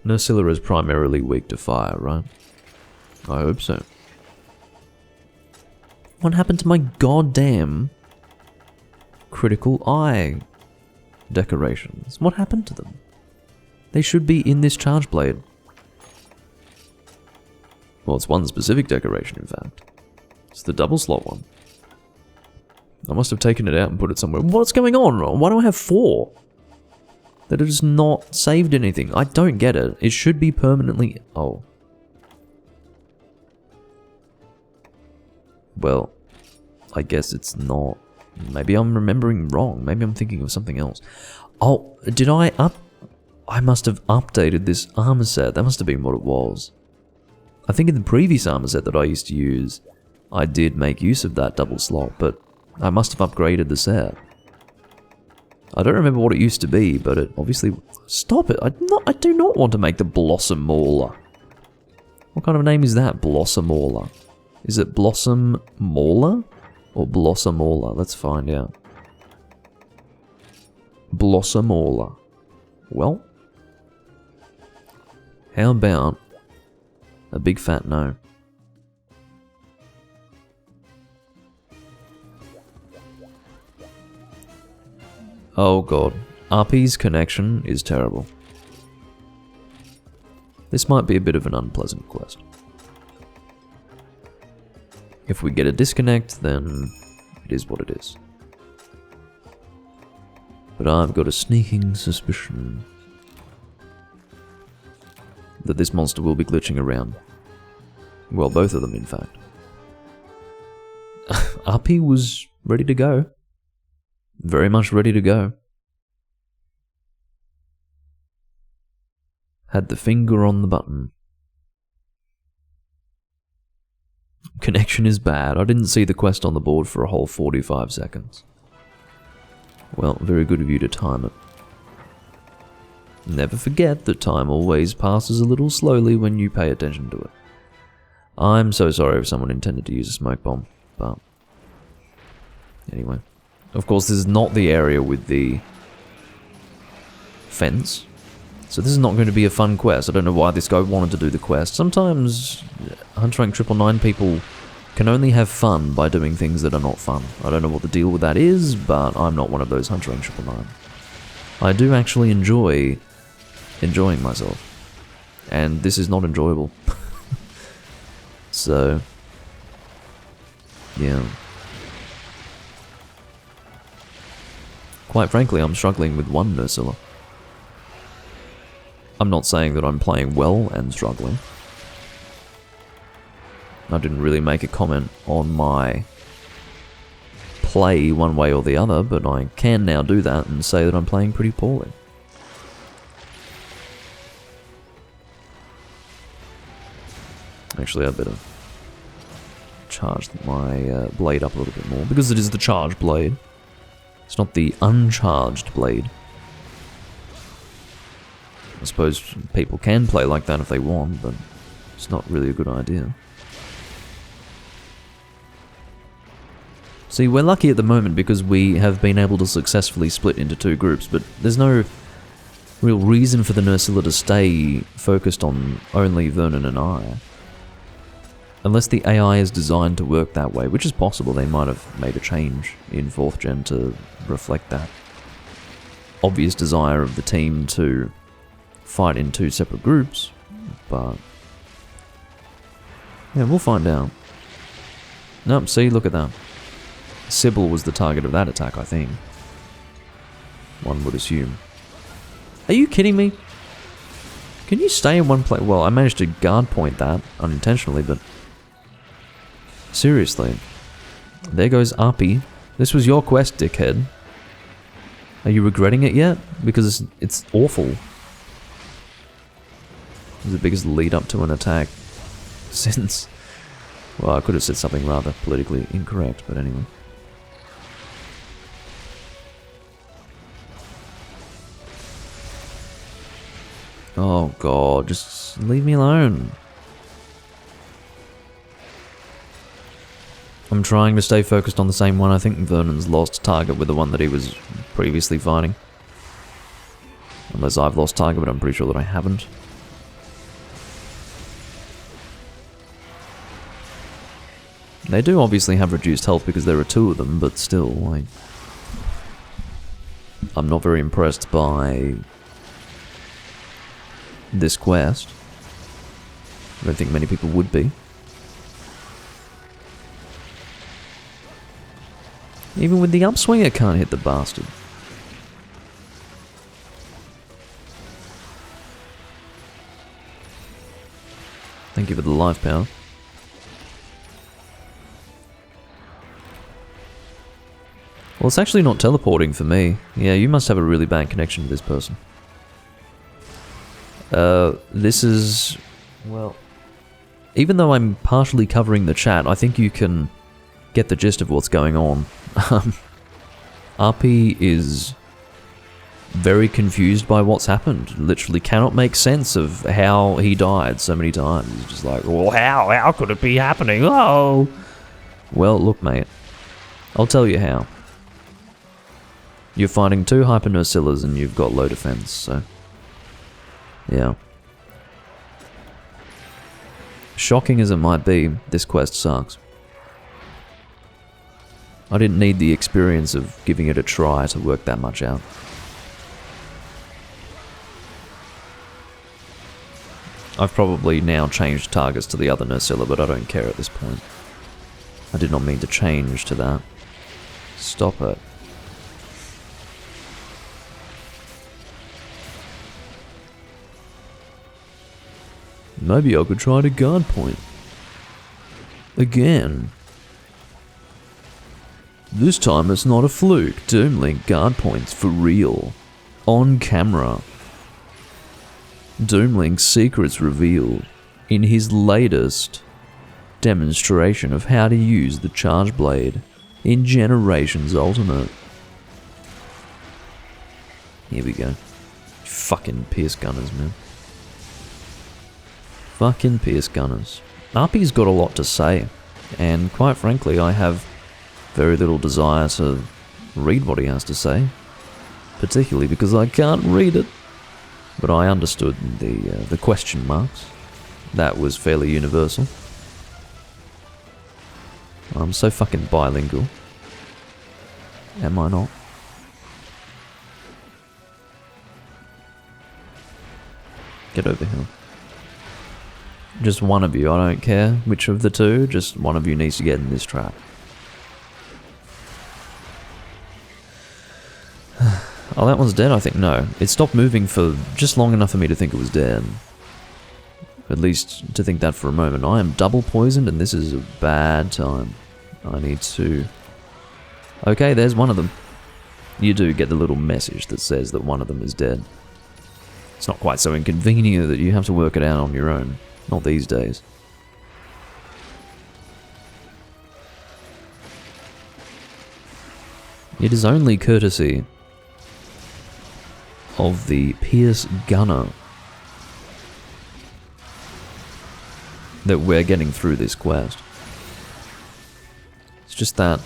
Nursilla is primarily weak to fire, right? I hope so. What happened to my goddamn critical eye decorations? What happened to them? They should be in this charge blade. Well, it's one specific decoration, in fact. It's the double slot one. I must have taken it out and put it somewhere. What's going on? Why do I have 4? That it has not saved anything. I don't get it. It should be permanently... Oh. Well, I guess it's not. Maybe I'm remembering wrong. Maybe I'm thinking of something else. Oh, did I must have updated this armor set. That must have been what it was. I think in the previous armor set that I used to use, I did make use of that double slot, but I must have upgraded the set. I don't remember what it used to be, but it obviously... Stop it! I do not want to make the Blossom Mauler. What kind of name is that, Blossom Mauler? Is it Blossom Mauler? Or Blossom Mauler? Let's find out. Blossom Mauler. Well, how about a big fat no? Oh god, RP's connection is terrible. This might be a bit of an unpleasant quest. If we get a disconnect, then it is what it is. But I've got a sneaking suspicion that this monster will be glitching around. Well, both of them, in fact. RP was ready to go. Very much ready to go. Had the finger on the button. Connection is bad. I didn't see the quest on the board for a whole 45 seconds. Well, very good of you to time it. Never forget that time always passes a little slowly when you pay attention to it. I'm so sorry if someone intended to use a smoke bomb, but Anyway. Of course, this is not the area with the fence. So this is not going to be a fun quest. I don't know why this guy wanted to do the quest. Sometimes Hunter Rank 999 people can only have fun by doing things that are not fun. I don't know what the deal with that is, but I'm not one of those Hunter Rank 999. I do actually enjoy enjoying myself. And this is not enjoyable. So, yeah. Quite frankly, I'm struggling with one Nursilla. I'm not saying that I'm playing well and struggling. I didn't really make a comment on my play one way or the other, but I can now do that and say that I'm playing pretty poorly. Actually, I better charge my blade up a little bit more, because it is the charged blade. It's not the uncharged blade. I suppose people can play like that if they want, but it's not really a good idea. See, we're lucky at the moment because we have been able to successfully split into two groups, but there's no real reason for the Nursilla to stay focused on only Vernon and I. Unless the AI is designed to work that way, which is possible. They might have made a change in 4th gen to reflect that obvious desire of the team to fight in two separate groups, but yeah, we'll find out. Nope, see, look at that. Sybil was the target of that attack, I think. One would assume. Are you kidding me? Can you stay in one place? Well, I managed to guard point that unintentionally, but seriously. There goes Arpy. This was your quest, dickhead. Are you regretting it yet? Because it's awful. It's the biggest lead up to an attack since... Well, I could have said something rather politically incorrect, but anyway. Oh god, just leave me alone. I'm trying to stay focused on the same one. I think Vernon's lost target with the one that he was previously fighting. Unless I've lost target, but I'm pretty sure that I haven't. They do obviously have reduced health because there are two of them, but still, I'm not very impressed by this quest. I don't think many people would be. Even with the upswing, I can't hit the bastard. Thank you for the life power. Well, it's actually not teleporting for me. Yeah, you must have a really bad connection to this person. This is... well... even though I'm partially covering the chat, I think you can get the gist of what's going on. RP is very confused by what's happened. Literally cannot make sense of how he died so many times. He's just like, well, how could it be happening? Oh! Well, look, mate. I'll tell you how. You're fighting two Hyper Nursillas and you've got low defense, so... yeah. Shocking as it might be, this quest sucks. I didn't need the experience of giving it a try to work that much out. I've probably now changed targets to the other Nursilla, but I don't care at this point. I did not mean to change to that. Stop it. Maybe I could try to guard point. Again. This time it's not a fluke. Doomlink guard points for real. On camera. Doomlink's secrets revealed in his latest demonstration of how to use the charge blade in Generations Ultimate. Here we go. Fucking Pierce Gunners, man. Fucking Pierce Gunners. RP's got a lot to say, and quite frankly, I have Very little desire to read what he has to say, particularly because I can't read it. But I understood the question marks. That was fairly universal. I'm so fucking bilingual. Am I not? Get over here. Just one of you, I don't care which of the two, just one of you needs to get in this trap. Oh, that one's dead, I think. No. It stopped moving for just long enough for me to think it was dead. At least to think that for a moment. I am double poisoned and this is a bad time. I need to... Okay, there's one of them. You do get the little message that says that one of them is dead. It's not quite so inconvenient that you have to work it out on your own. Not these days. It is only courtesy of the Pierce Gunner that we're getting through this quest. It's just that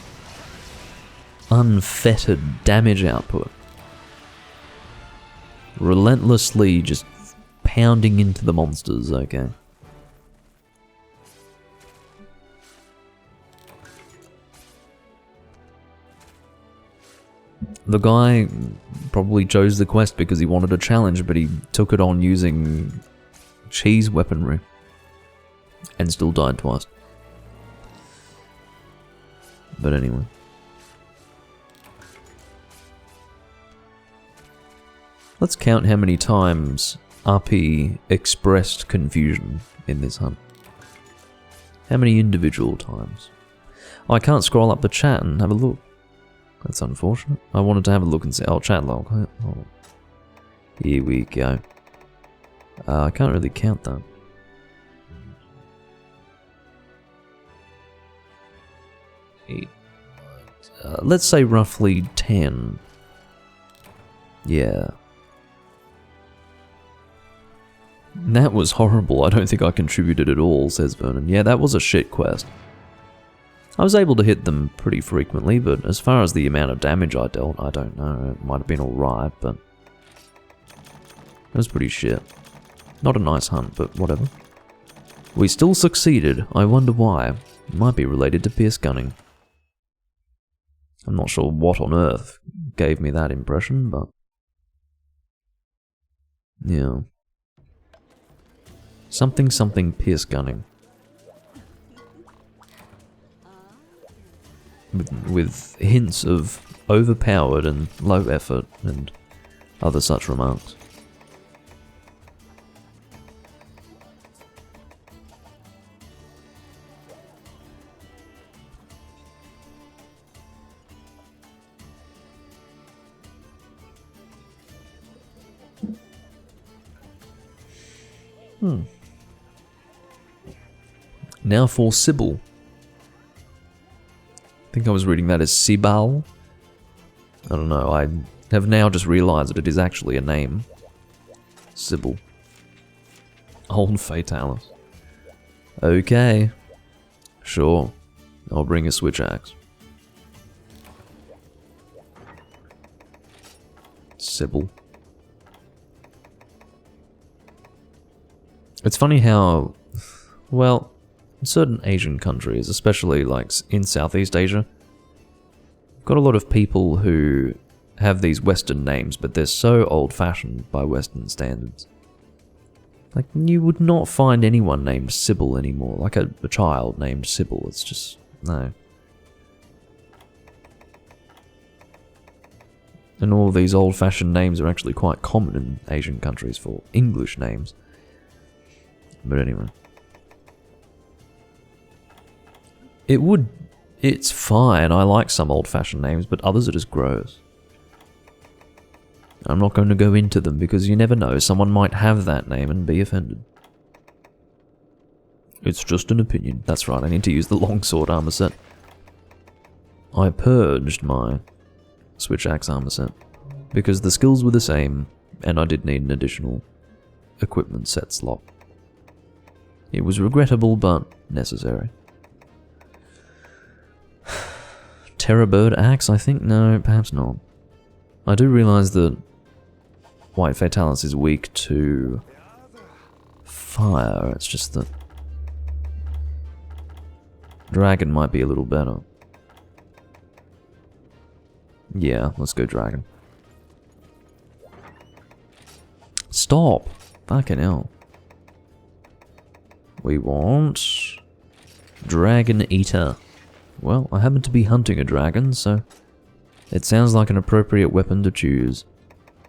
unfettered damage output. Relentlessly just pounding into the monsters, okay? The guy probably chose the quest because he wanted a challenge, but he took it on using cheese weaponry. And still died twice. But anyway. Let's count how many times RP expressed confusion in this hunt. How many individual times? Oh, I can't scroll up the chat and have a look. That's unfortunate. I wanted to have a look and say, oh, chat log. Oh. Here we go. I can't really count that. Let's say roughly 10. Yeah. That was horrible. I don't think I contributed at all, says Vernon. Yeah, that was a shit quest. I was able to hit them pretty frequently, but as far as the amount of damage I dealt, I don't know. It might have been alright, but it was pretty shit. Not a nice hunt, but whatever. We still succeeded. I wonder why. It might be related to pierce gunning. I'm not sure what on earth gave me that impression, but yeah. Something pierce gunning. With hints of overpowered and low effort and other such remarks. Now for Sybil. I think I was reading that as Sibal. I don't know, I have now just realised that it is actually a name. Sybil. Old Fatalis. Okay. Sure. I'll bring a switch axe. Sybil. It's funny how, well, in certain Asian countries, especially like in Southeast Asia, got a lot of people who have these Western names, but they're so old-fashioned by Western standards. Like, you would not find anyone named Sybil anymore, like a child named Sybil. It's just, no. And all these old-fashioned names are actually quite common in Asian countries for English names. But anyway. It's fine, I like some old-fashioned names, but others are just gross. I'm not going to go into them because you never know, someone might have that name and be offended. It's just an opinion. That's right, I need to use the longsword armor set. I purged my switch axe armor set because the skills were the same and I did need an additional equipment set slot. It was regrettable but necessary. Terror Bird Axe, I think? No, perhaps not. I do realise that White Fatalis is weak to fire, it's just that Dragon might be a little better. Yeah, let's go Dragon. Stop! Fucking hell. We want Dragon Eater. Well, I happen to be hunting a dragon, so it sounds like an appropriate weapon to choose.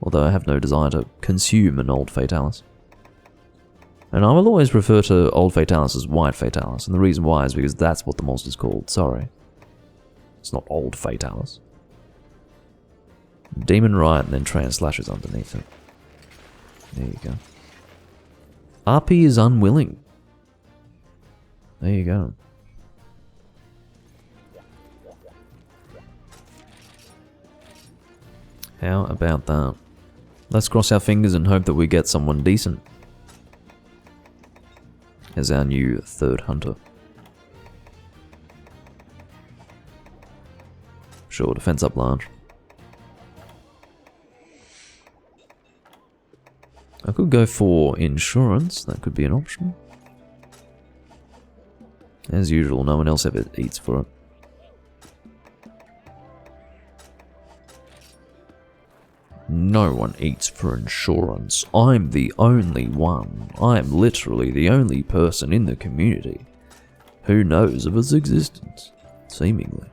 Although I have no desire to consume an Old Fatalis. And I will always refer to Old Fatalis as White Fatalis, and the reason why is because that's what the monster's called, sorry. It's not Old Fatalis. Demon Riot and then Trans Slashes underneath it. There you go. RP is unwilling. There you go. How about that? Let's cross our fingers and hope that we get someone decent as our new third hunter. Sure, defense up large. I could go for insurance, that could be an option. As usual, no one else ever eats for it. No one eats for insurance. I'm the only one. I'm literally the only person in the community who knows of its existence. Seemingly.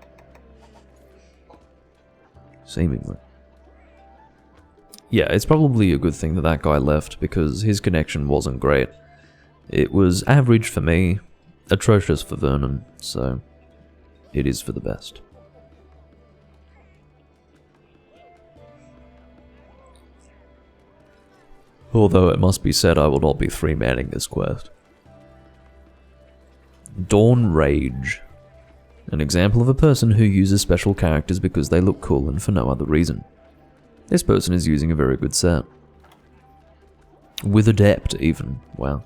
Seemingly. Yeah, it's probably a good thing that that guy left because his connection wasn't great. It was average for me, atrocious for Vernon, so it is for the best. Although it must be said I will not be three-manning this quest. Dawn Rage. An example of a person who uses special characters because they look cool and for no other reason. This person is using a very good set. With Adept, even. Wow.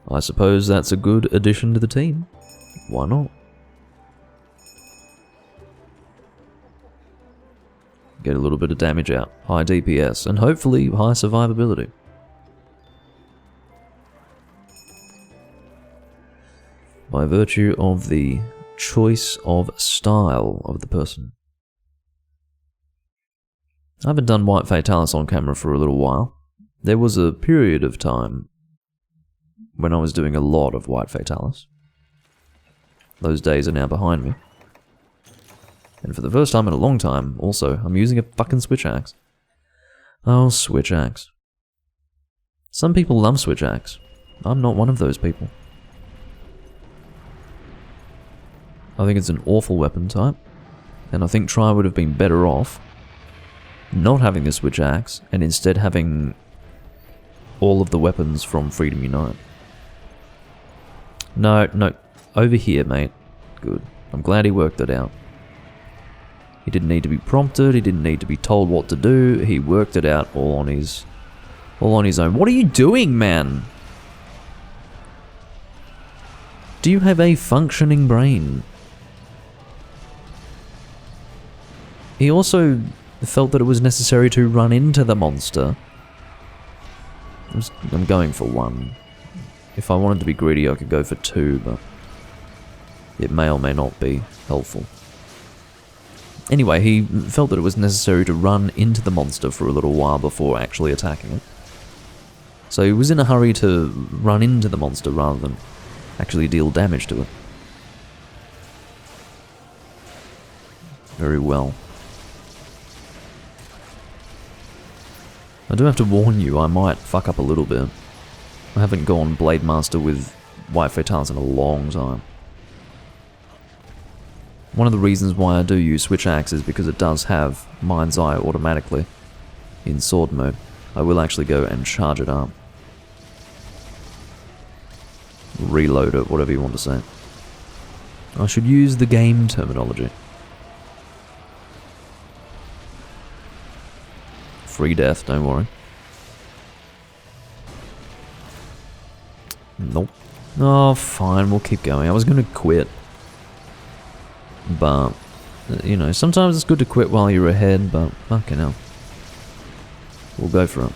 I suppose that's a good addition to the team. Why not? Get a little bit of damage out, high DPS, and hopefully high survivability. By virtue of the choice of style of the person. I haven't done White Fatalis on camera for a little while. There was a period of time when I was doing a lot of White Fatalis. Those days are now behind me. And for the first time in a long time, also, I'm using a fucking switch axe. Oh, switch axe. Some people love switch axe. I'm not one of those people. I think it's an awful weapon type, and I think Tri would have been better off not having the switch axe, and instead having all of the weapons from Freedom Unite. No, over here, mate. Good. I'm glad he worked it out. He didn't need to be prompted, he didn't need to be told what to do, he worked it out all on his own. What are you doing, man? Do you have a functioning brain? He also felt that it was necessary to run into the monster. I'm going for one. If I wanted to be greedy, I could go for two, but it may or may not be helpful. Anyway, he felt that it was necessary to run into the monster for a little while before actually attacking it. So he was in a hurry to run into the monster rather than actually deal damage to it. Very well. I do have to warn you, I might fuck up a little bit. I haven't gone Blade Master with White Fatalis in a long time. One of the reasons why I do use Switch Axe is because it does have Mind's Eye automatically in sword mode. I will actually go and charge it up. Reload it, whatever you want to say. I should use the game terminology. Free death, don't worry. Nope. Oh, fine, we'll keep going. I was going to quit. But, you know, sometimes it's good to quit while you're ahead, but fucking hell. We'll go for it.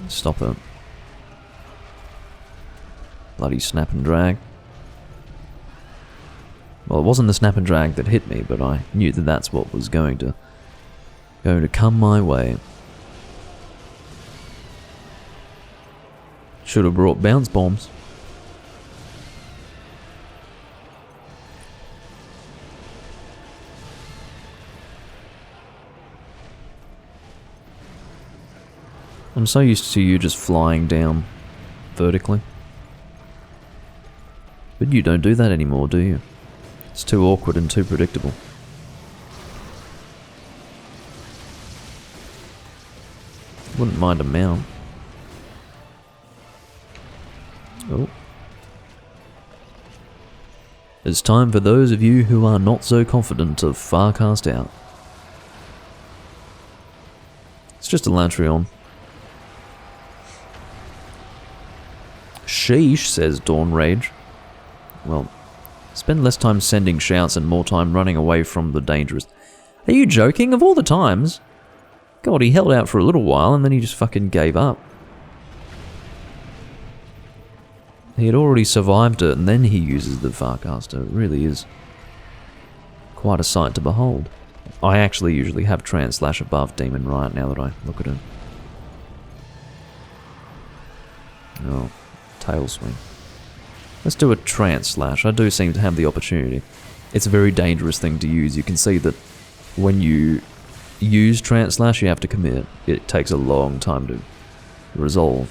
Stop it. Bloody snap and drag. Well, it wasn't the snap and drag that hit me, but I knew that that's what was going to come my way. Should have brought bounce bombs. I'm so used to you just flying down vertically. But you don't do that anymore, do you? It's too awkward and too predictable. Wouldn't mind a mount. Oh. It's time for those of you who are not so confident of Farcast out. It's just a Latreon. Sheesh, says Dawn Rage. Well, spend less time sending shouts and more time running away from the dangerous. Are you joking? Of all the times? God, he held out for a little while and then he just fucking gave up. He had already survived it and then he uses the Farcaster. It really is quite a sight to behold. I actually usually have Translash above Demon Riot now that I look at it. Oh, Tail Swing. Let's do a Translash. I do seem to have the opportunity. It's a very dangerous thing to use. You can see that when you use Translash, you have to commit. It takes a long time to resolve.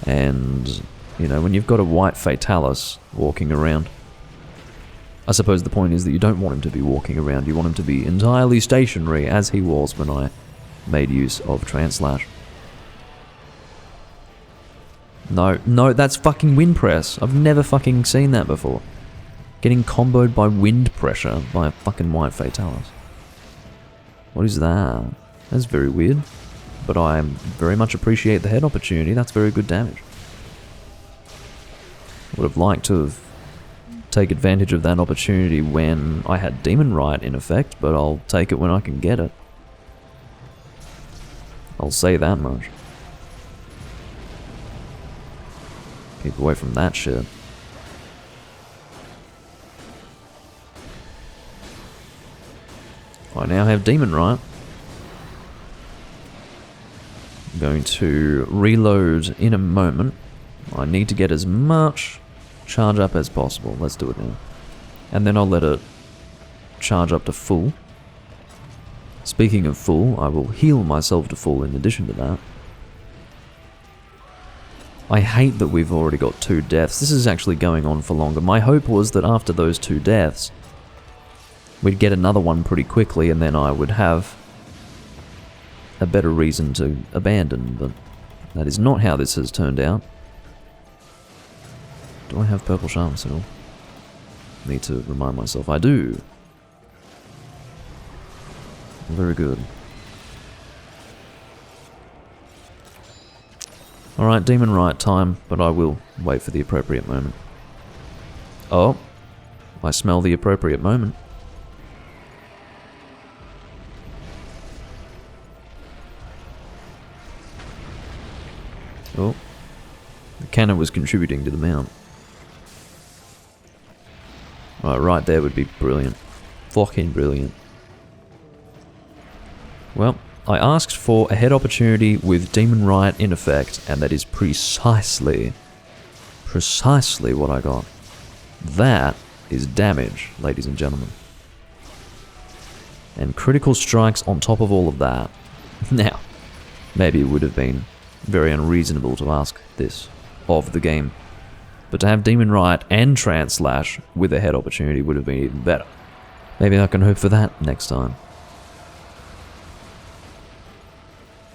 And, you know, when you've got a white Fatalis walking around, I suppose the point is that you don't want him to be walking around. You want him to be entirely stationary, as he was when I made use of Translash. No, that's fucking wind press. I've never fucking seen that before. Getting comboed by wind pressure by a fucking white Fatalis. What is that? That's very weird. But I very much appreciate the head opportunity. That's very good damage. Would have liked to have taken advantage of that opportunity when I had Demon Riot in effect, but I'll take it when I can get it. I'll say that much. Keep away from that shit. I now have Demon Riot. I'm going to reload in a moment. I need to get as much charge up as possible. Let's do it now. And then I'll let it charge up to full. Speaking of full, I will heal myself to full in addition to that. I hate that we've already got 2 deaths. This is actually going on for longer. My hope was that after those 2 deaths, we'd get another one pretty quickly and then I would have a better reason to abandon, but that is not how this has turned out. Do I have purple sharpness at all? Need to remind myself. I do. Very good. Alright, Demon Riot time, but I will wait for the appropriate moment. Oh, I smell the appropriate moment. Oh, the cannon was contributing to the mount. Right there would be brilliant. Fucking brilliant. Well, I asked for a head opportunity with Demon Riot in effect, and that is precisely what I got. That is damage, ladies and gentlemen. And critical strikes on top of all of that. Now, maybe it would have been very unreasonable to ask this of the game, but to have Demon Riot and Translash with a head opportunity would have been even better. Maybe I can hope for that next time.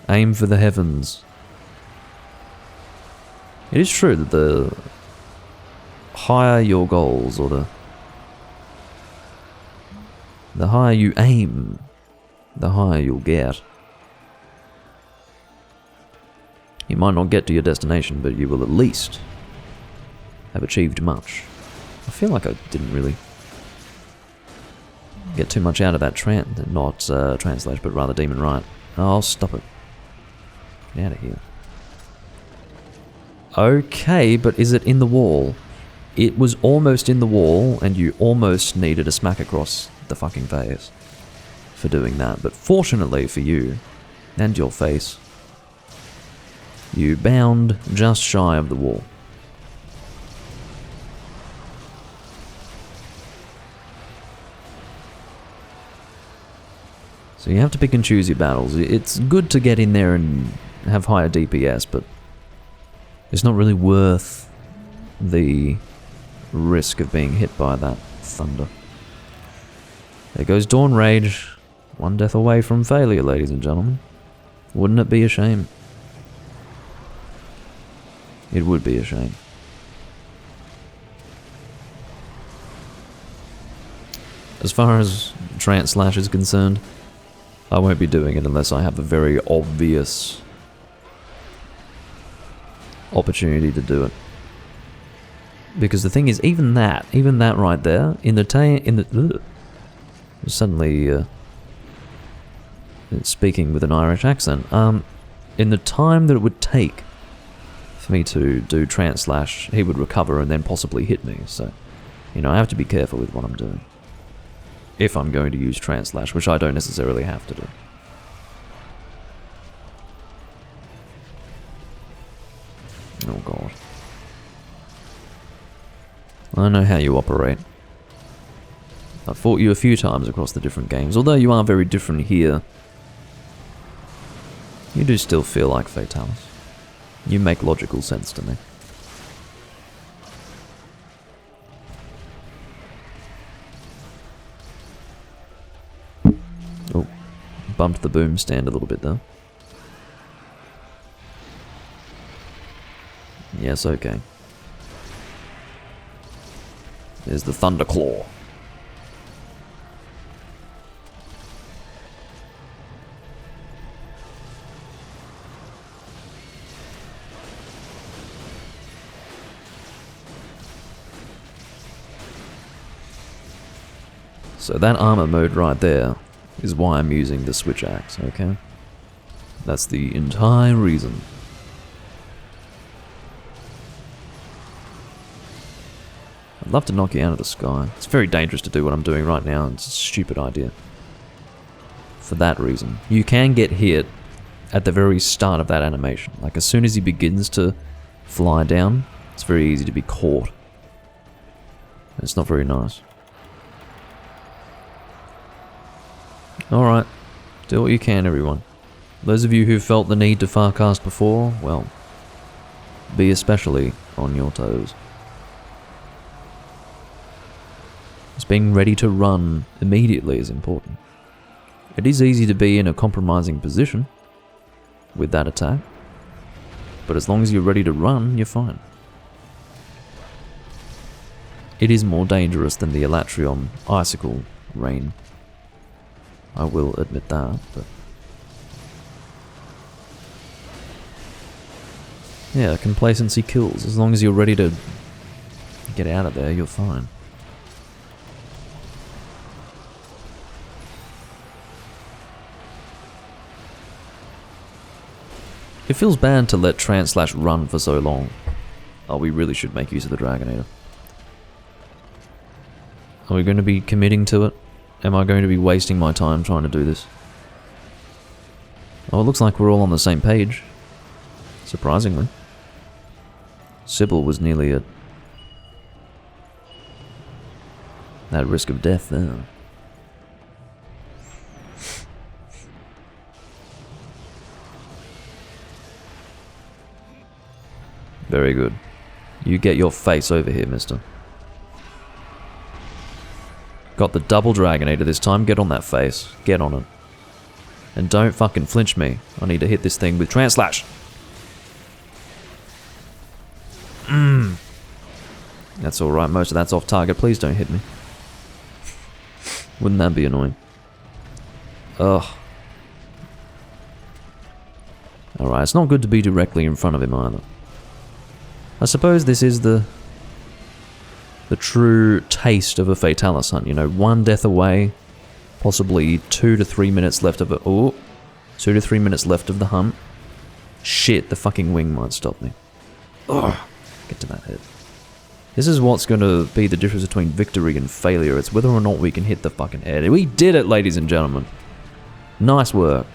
Aim for the heavens. It is true that the higher your goals, or the higher you aim, the higher you'll get. You might not get to your destination, but you will at least have achieved much. I feel like I didn't really get too much out of that Translash, but rather Demon Right. Oh, stop it. Get out of here. Okay, but is it in the wall? It was almost in the wall, and you almost needed a smack across the fucking face for doing that. But fortunately for you, and your face, you bound just shy of the wall. So you have to pick and choose your battles. It's good to get in there and have higher DPS, but it's not really worth the risk of being hit by that thunder. There goes Dawn Rage. One death away from failure, ladies and gentlemen. Wouldn't it be a shame? It would be a shame. As far as Translash is concerned, I won't be doing it unless I have a very obvious opportunity to do it. Because the thing is, even that right there, suddenly speaking with an Irish accent, in the time that it would take for me to do Translash, he would recover and then possibly hit me. So, you know, I have to be careful with what I'm doing. If I'm going to use Translash, which I don't necessarily have to do. Oh god. I know how you operate. I've fought you a few times across the different games. Although you are very different here, you do still feel like Fatalis. You make logical sense to me. Oh, bumped the boom stand a little bit though. Yes, okay. There's the Thunderclaw. So that armor mode right there is why I'm using the switch axe, okay? That's the entire reason. I'd love to knock you out of the sky. It's very dangerous to do what I'm doing right now. It's a stupid idea. For that reason. You can get hit at the very start of that animation. Like as soon as he begins to fly down, it's very easy to be caught. It's not very nice. Alright, do what you can, everyone. Those of you who felt the need to farcast before, well, be especially on your toes. Just being ready to run immediately is important. It is easy to be in a compromising position with that attack, but as long as you're ready to run, you're fine. It is more dangerous than the Elatrion Icicle Rain. I will admit that, but... yeah, complacency kills. As long as you're ready to get out of there, you're fine. It feels bad to let Translash run for so long. Oh, we really should make use of the Dragonator. Are we going to be committing to it? Am I going to be wasting my time trying to do this? Oh, it looks like we're all on the same page. Surprisingly. Sybil was nearly at that risk of death there. Very good. You get your face over here, mister. Got the double Dragonator this time. Get on that face. Get on it. And don't fucking flinch me. I need to hit this thing with Translash. That's alright. Most of that's off target. Please don't hit me. Wouldn't that be annoying? Ugh. Alright, it's not good to be directly in front of him either. I suppose this is the the true taste of a Fatalis hunt. You know, 1 death away, possibly 2 to 3 minutes left of it. Oh, 2 to 3 minutes left of the hunt. Shit, the fucking wing might stop me. Ugh, get to that head. This is what's going to be the difference between victory and failure. It's whether or not we can hit the fucking head. We did it, ladies and gentlemen. Nice work.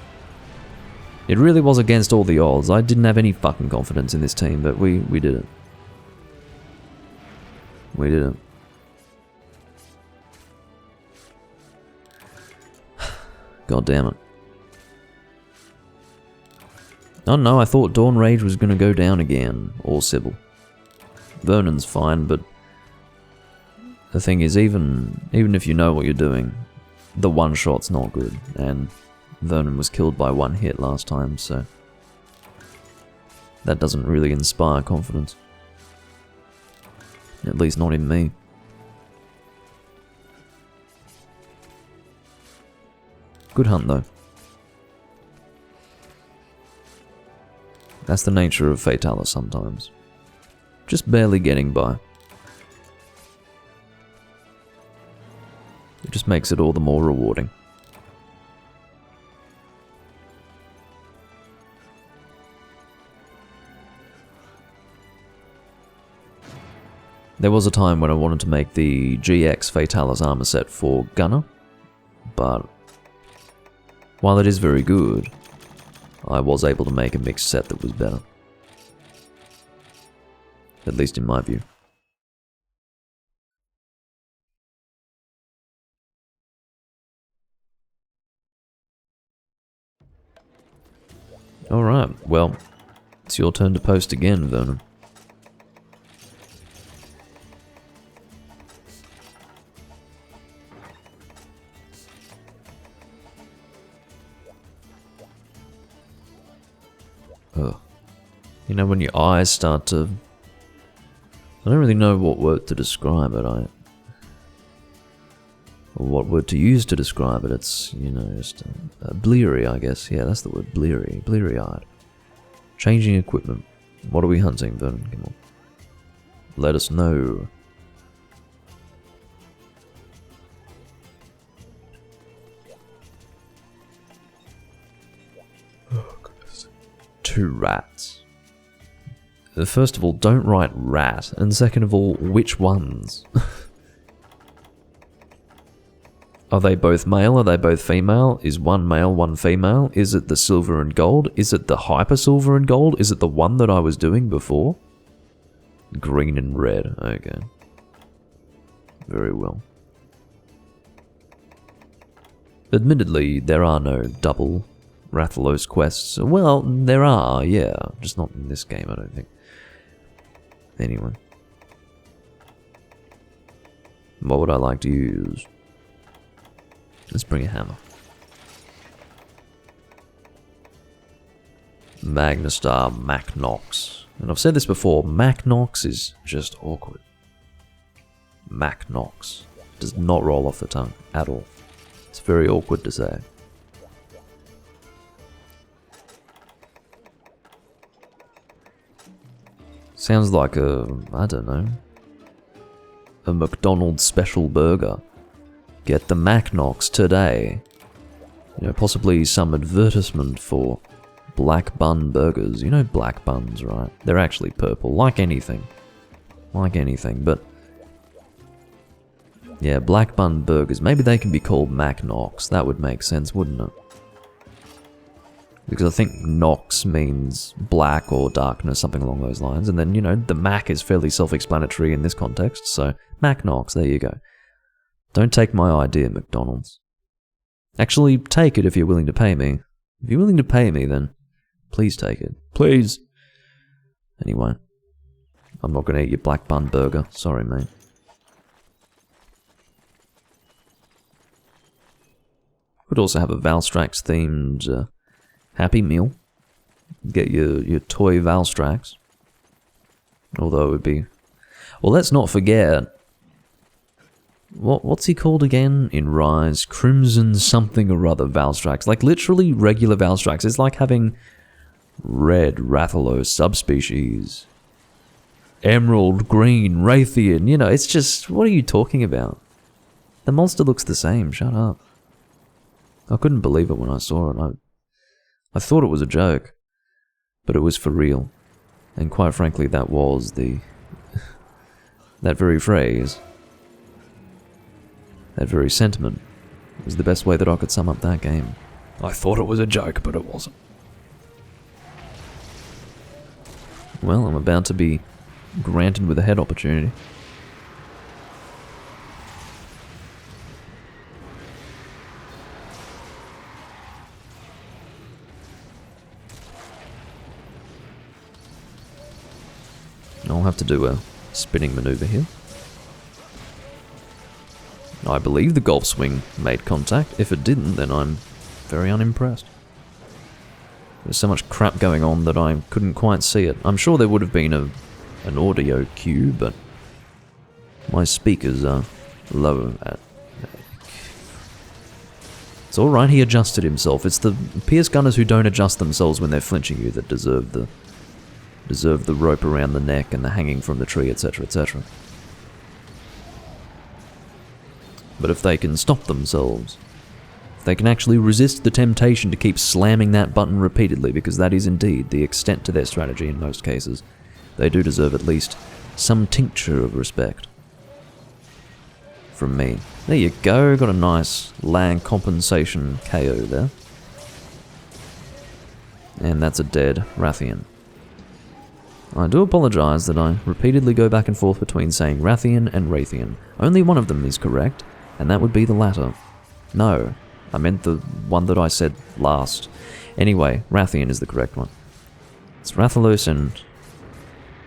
It really was against all the odds. I didn't have any fucking confidence in this team, but we did it. We did it. God damn it. Oh no, I thought Dawn Rage was going to go down again, or Sybil. Vernon's fine, but the thing is, even if you know what you're doing, the one shot's not good, and Vernon was killed by 1 hit last time, so that doesn't really inspire confidence. At least not in me. Good hunt though. That's the nature of Fatalis sometimes. Just barely getting by. It just makes it all the more rewarding. There was a time when I wanted to make the GX Fatalis armor set for Gunner, but while it is very good, I was able to make a mixed set that was better. At least in my view. Alright, well, it's your turn to post again, Vernon. Ugh. You know when your eyes start to... I don't really know what word to describe it, or what word to use to describe it. It's, you know, just bleary, I guess. Yeah, that's the word, bleary. Bleary-eyed. Changing equipment. What are we hunting, Vernon? Come on. Let us know. Oh, goodness. 2 rats. First of all, don't write rat, and second of all, which ones? Are they both male? Are they both female? Is one male, one female? Is it the silver and gold? Is it the hyper silver and gold? Is it the one that I was doing before? Green and red, okay. Very well. Admittedly, there are no double Rathalos quests. Well, there are, yeah, just not in this game, I don't think. Anyway. What would I like to use? Let's bring a hammer. Magnestar Macnox. And I've said this before, Macnox is just awkward. Macnox. Does not roll off the tongue at all. It's very awkward to say. Sounds like a, I don't know, a McDonald's special burger. Get the Macnox today. You know, possibly some advertisement for black bun burgers. You know black buns, right? They're actually purple, like anything. Like anything, but... yeah, black bun burgers. Maybe they can be called Macnox. That would make sense, wouldn't it? Because I think Nox means black or darkness, something along those lines. And then, you know, the Mac is fairly self-explanatory in this context, so Macnox, there you go. Don't take my idea, McDonald's. Actually, take it if you're willing to pay me. If you're willing to pay me, then please take it. Please. Anyway, I'm not going to eat your black bun burger. Sorry, mate. Could also have a Valstrax themed Happy Meal. Get your toy Valstrax. Although it would be... well, let's not forget... What's he called again in Rise? Crimson something or other Valstrax. Like literally regular Valstrax. It's like having red Rathalos subspecies Emerald, green, Raytheon, you know, it's just, what are you talking about? The monster looks the same, shut up. I couldn't believe it when I saw it. I thought it was a joke, but it was for real. And quite frankly, that was the... that very phrase, that very sentiment, was the best way that I could sum up that game. I thought it was a joke, but it wasn't. Well, I'm about to be granted with a head opportunity. I'll have to do a spinning maneuver here. I believe the golf swing made contact. If it didn't, then I'm very unimpressed. There's so much crap going on that I couldn't quite see it. I'm sure there would have been an audio cue, but my speakers are low at... It's alright, he adjusted himself. It's the Pierce Gunners who don't adjust themselves when they're flinching you that deserve the rope around the neck and the hanging from the tree, etc., etc. But if they can stop themselves, if they can actually resist the temptation to keep slamming that button repeatedly, because that is indeed the extent to their strategy in most cases, they do deserve at least some tincture of respect. From me. There you go, got a nice land compensation KO there. And that's a dead Rathian. I do apologise that I repeatedly go back and forth between saying Rathian and Raytheon. Only one of them is correct, and that would be the latter. No, I meant the one that I said last. Anyway, Rathian is the correct one. It's Rathalos and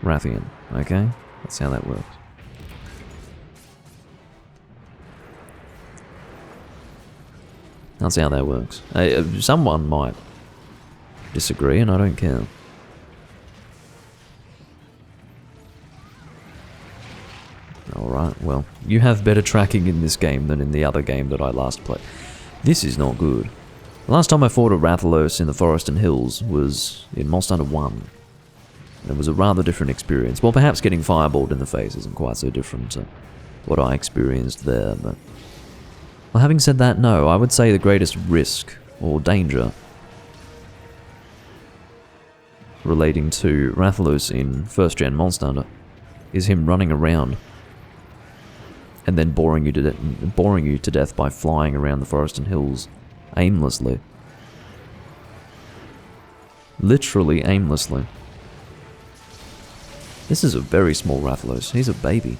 Rathian, okay? That's how that works. That's how that works. Someone might disagree, and I don't care. Alright, well, you have better tracking in this game than in the other game that I last played. This is not good. The last time I fought a Rathalos in the Forest and Hills was in Monster Hunter 1. And it was a rather different experience. Well, perhaps getting fireballed in the face isn't quite so different to what I experienced there, but... Well, having said that, no, I would say the greatest risk, or danger, relating to Rathalos in first-gen Monster Hunter is him running around and then boring you to death by flying around the forest and hills aimlessly. Literally aimlessly. This is a very small Rathalos. He's a baby.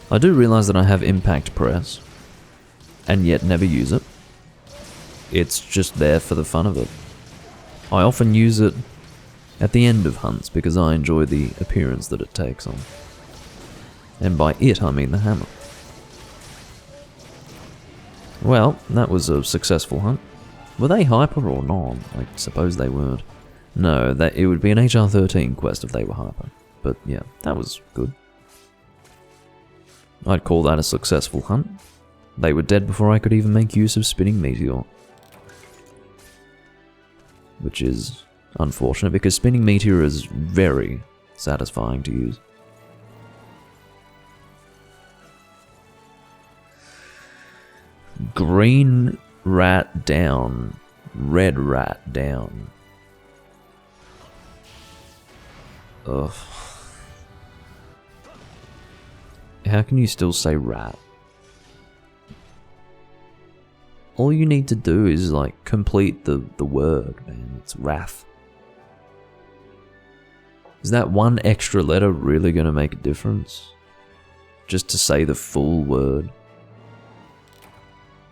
I do realise that I have impact press, and yet never use it. It's just there for the fun of it. I often use it at the end of hunts because I enjoy the appearance that it takes on. And by it, I mean the hammer. Well, that was a successful hunt. Were they hyper or not? I suppose they weren't. No, it would be an HR 13 quest if they were hyper. But yeah, that was good. I'd call that a successful hunt. They were dead before I could even make use of Spinning Meteor. Which is unfortunate, because Spinning Meteor is very satisfying to use. Green rat down. Red rat down. Ugh. How can you still say rat? All you need to do is, like, complete the word, man. It's wrath. Is that one extra letter really going to make a difference? Just to say the full word.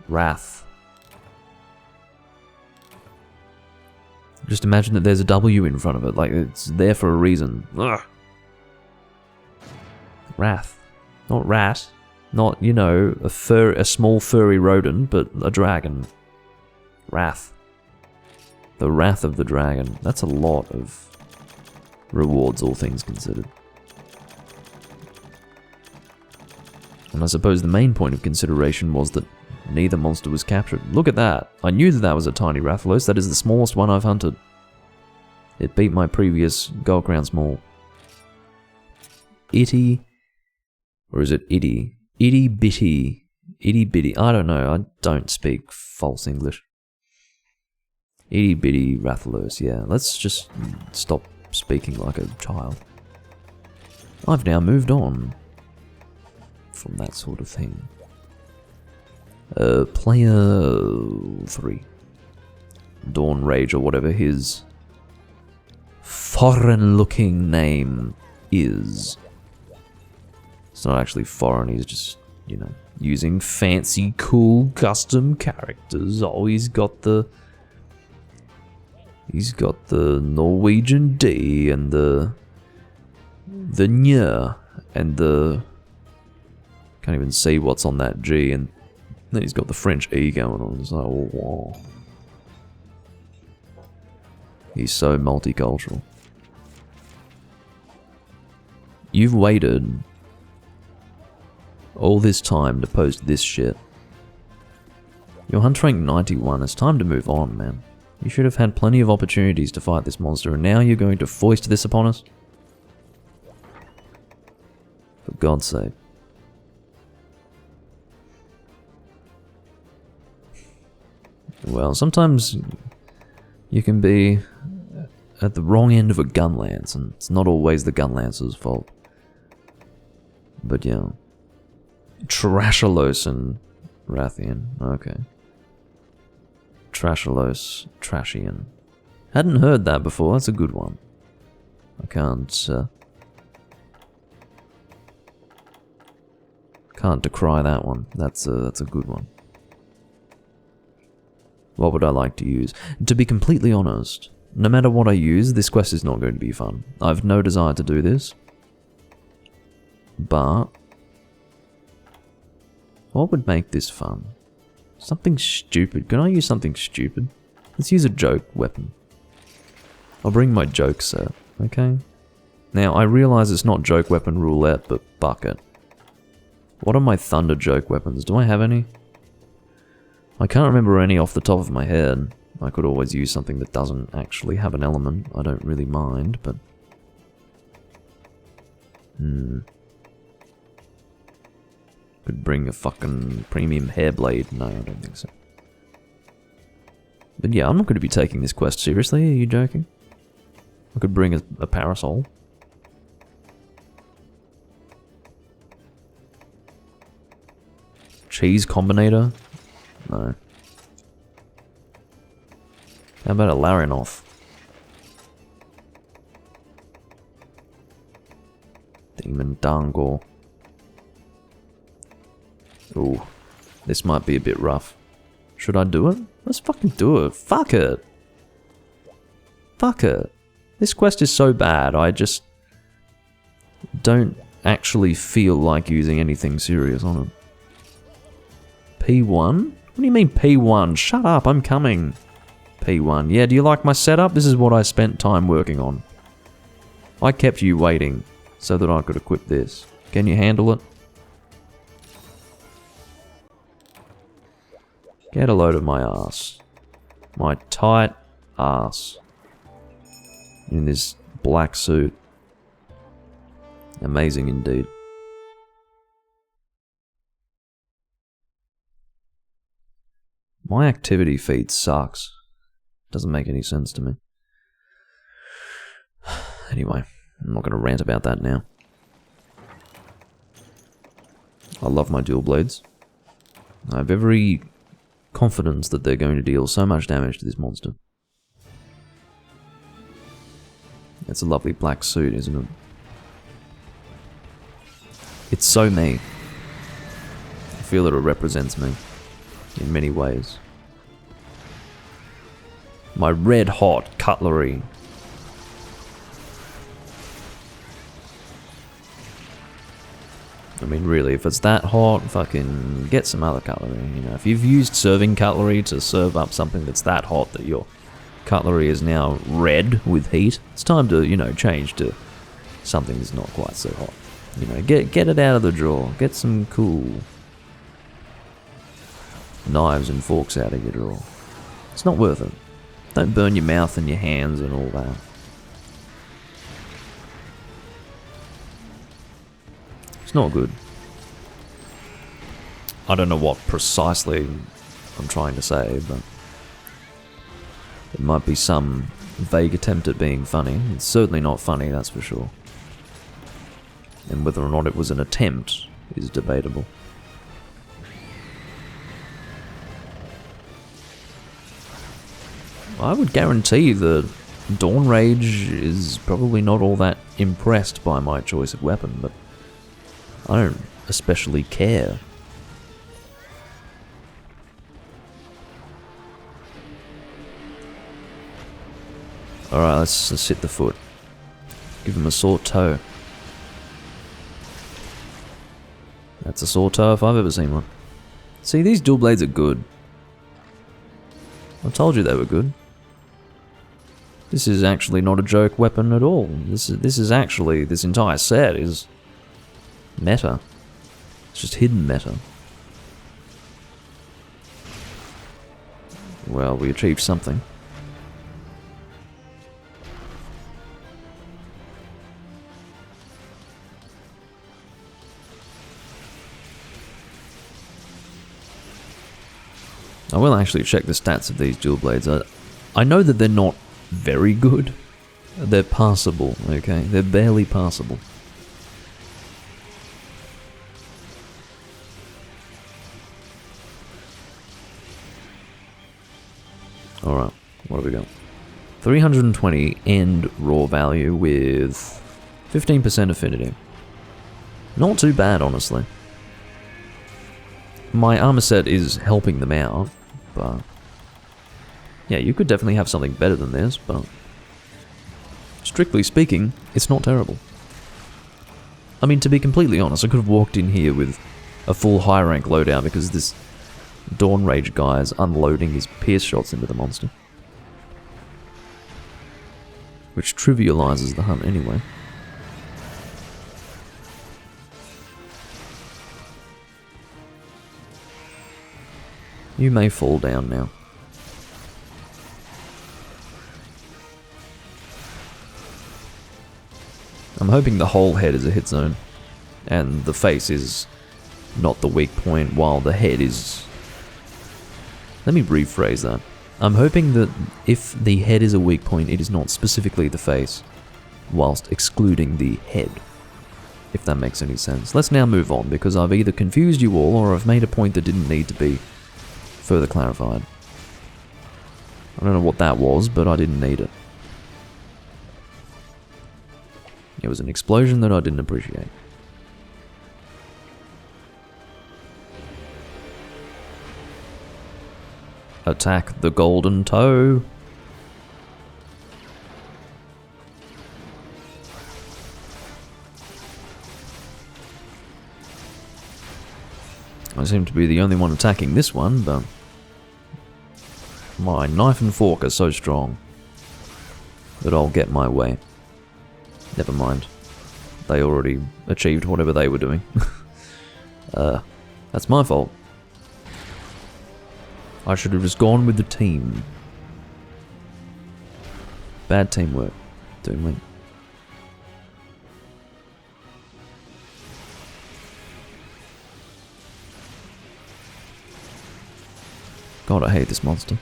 Wrath. Just imagine that there's a W in front of it, like it's there for a reason. Ugh. Wrath. Not rat. Not, you know, a small furry rodent, but a dragon. Wrath. The wrath of the dragon. That's a lot of rewards, all things considered. And I suppose the main point of consideration was that neither monster was captured. Look at that! I knew that that was a tiny Rathalos. That is the smallest one I've hunted. It beat my previous Gold Crown Small. Itty... Or is it itty? Itty bitty. Itty bitty. I don't know. I don't speak false English. Itty bitty Rathalos. Yeah, let's just stop speaking like a child. I've now moved on from that sort of thing. Player 3. Dawn Rage or whatever his foreign-looking name is. It's not actually foreign, he's just, you know, using fancy, cool, custom characters. Oh, he's got the Norwegian D and the Nya and the... Can't even see what's on that G, and then he's got the French E going on. It's like, oh, wow. He's so multicultural. You've waited all this time to post this shit. Your hunt rank 91. It's time to move on, man. You should have had plenty of opportunities to fight this monster, and now you're going to foist this upon us? For God's sake. Well, sometimes you can be at the wrong end of a gun lance, and it's not always the gun lancer's fault. But yeah. Trashalos and Rathian. Okay. Trashalos, Trashian. Hadn't heard that before, that's a good one. I can't decry that one. That's a good one. What would I like to use? To be completely honest, no matter what I use, this quest is not going to be fun. I've no desire to do this. But what would make this fun? Something stupid. Can I use something stupid? Let's use a joke weapon. I'll bring my joke set, okay? Now, I realize it's not joke weapon roulette, but bucket. What are my thunder joke weapons? Do I have any? I can't remember any off the top of my head. I could always use something that doesn't actually have an element. I don't really mind, but... Could bring a fucking premium hair blade. No, I don't think so. But yeah, I'm not going to be taking this quest seriously. Are you joking? I could bring a parasol. Cheese combinator? No. How about a Larinoff? Demon Dangor. Ooh, this might be a bit rough. Should I do it? Let's fucking do it. Fuck it. Fuck it. This quest is so bad, I just don't actually feel like using anything serious on it. P1? What do you mean P1? Shut up, I'm coming. P1. Yeah, do you like my setup? This is what I spent time working on. I kept you waiting so that I could equip this. Can you handle it? Get a load of my ass. My tight ass. In this black suit. Amazing indeed. My activity feed sucks. Doesn't make any sense to me. Anyway, I'm not going to rant about that now. I love my dual blades. I have every confidence that they're going to deal so much damage to this monster. It's a lovely black suit, isn't it? It's so me. I feel that it represents me in many ways. My red hot cutlery. I mean, really, if it's that hot, fucking get some other cutlery. You know, if you've used serving cutlery to serve up something that's that hot that your cutlery is now red with heat, it's time to, you know, change to something's not quite so hot. You know, get it out of the drawer. Get some cool knives and forks out of your drawer. It's not worth it. Don't burn your mouth and your hands and all that. It's not good. I don't know what precisely I'm trying to say, but it might be some vague attempt at being funny. It's certainly not funny, that's for sure. And whether or not it was an attempt is debatable. I would guarantee that Dawn Rage is probably not all that impressed by my choice of weapon, but I don't especially care. Alright, let's hit the foot. Give him a sore toe. That's a sore toe if I've ever seen one. See, these dual blades are good. I told you they were good. This is actually not a joke weapon at all. This is actually, this entire set is meta. It's just hidden meta. Well, we achieved something. I will actually check the stats of these dual blades. I know that they're not very good. They're passable, okay? They're barely passable. Alright, what have we got? 320 end raw value with 15% affinity. Not too bad, honestly. My armor set is helping them out, but yeah, you could definitely have something better than this, but strictly speaking, it's not terrible. I mean, to be completely honest, I could have walked in here with a full high rank loadout because this Dawn Rage guy is unloading his pierce shots into the monster, which trivializes the hunt anyway. You may fall down now. I'm hoping the whole head is a hit zone, and the face is not the weak point, while the head is... Let me rephrase that. I'm hoping that if the head is a weak point, it is not specifically the face, whilst excluding the head. If that makes any sense. Let's now move on, because I've either confused you all, or I've made a point that didn't need to be further clarified. I don't know what that was, but I didn't need it. It was an explosion that I didn't appreciate. Attack the golden toe. I seem to be the only one attacking this one, but my knife and fork are so strong that I'll get my way. Never mind. They already achieved whatever they were doing. That's my fault. I should have just gone with the team. Bad teamwork. Doomlink. God, I hate this monster.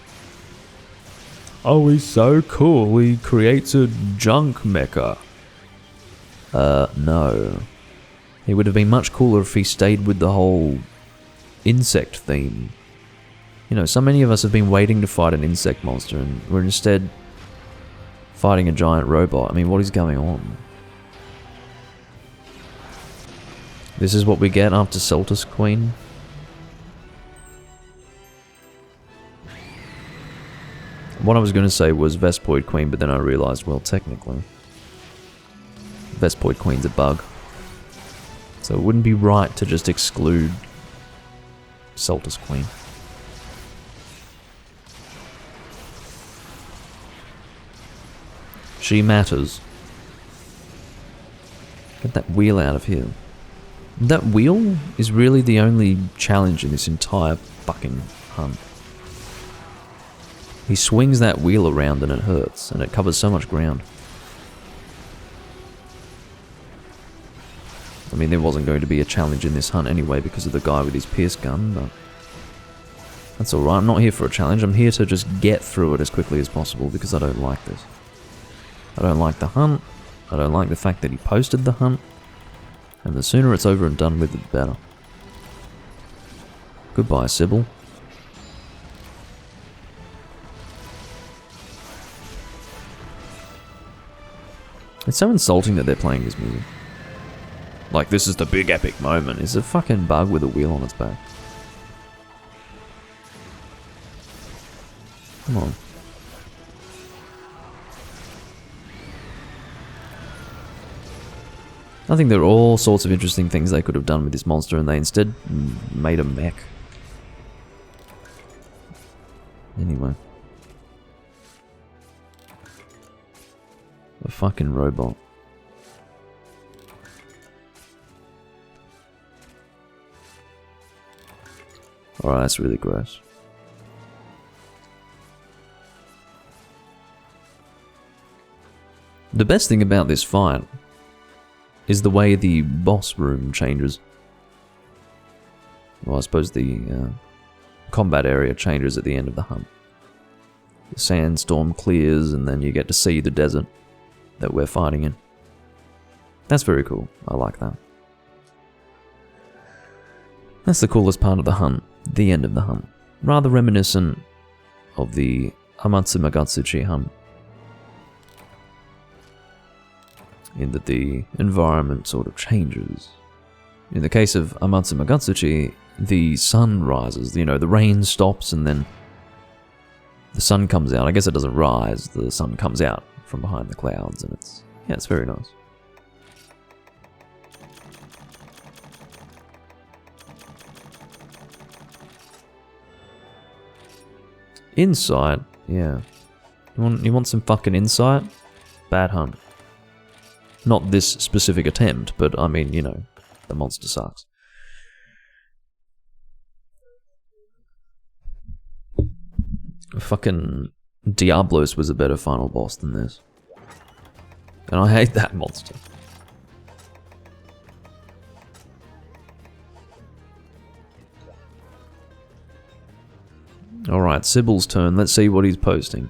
Oh, he's so cool. He creates a junk mecha. No. He would have been much cooler if he stayed with the whole insect theme. You know, so many of us have been waiting to fight an insect monster, and we're instead fighting a giant robot. I mean, what is going on? This is what we get after Celtus Queen? What I was going to say was Vespoid Queen, but then I realized, well, technically, Vespoid Queen's a bug. So it wouldn't be right to just exclude Celtus Queen. She matters. Get that wheel out of here. That wheel is really the only challenge in this entire fucking hunt. He swings that wheel around and it hurts, and it covers so much ground. I mean, there wasn't going to be a challenge in this hunt anyway because of the guy with his pierce gun, but that's alright. I'm not here for a challenge. I'm here to just get through it as quickly as possible because I don't like this. I don't like the hunt. I don't like the fact that he posted the hunt. And the sooner it's over and done with, the better. Goodbye, Sybil. It's so insulting that they're playing this music. Like, this is the big epic moment. It's a fucking bug with a wheel on its back. Come on. I think there are all sorts of interesting things they could have done with this monster, and they instead made a mech. Anyway. A fucking robot. Alright, that's really gross. The best thing about this fight is the way the boss room changes. Well, I suppose the combat area changes at the end of the hunt. The sandstorm clears and then you get to see the desert that we're fighting in. That's very cool. I like that. That's the coolest part of the hunt. The end of the hunt. Rather reminiscent of the Amatsu Magatsuchi hunt. In that the environment sort of changes. In the case of Amatsu Magatsuchi, the sun rises, you know, the rain stops and then the sun comes out. I guess it doesn't rise, the sun comes out from behind the clouds and it's very nice. Insight, yeah. You want some fucking insight? Bad hunt. Not this specific attempt, but I mean, you know, the monster sucks. Fucking Diablos was a better final boss than this. And I hate that monster. Alright, Sybil's turn. Let's see what he's posting.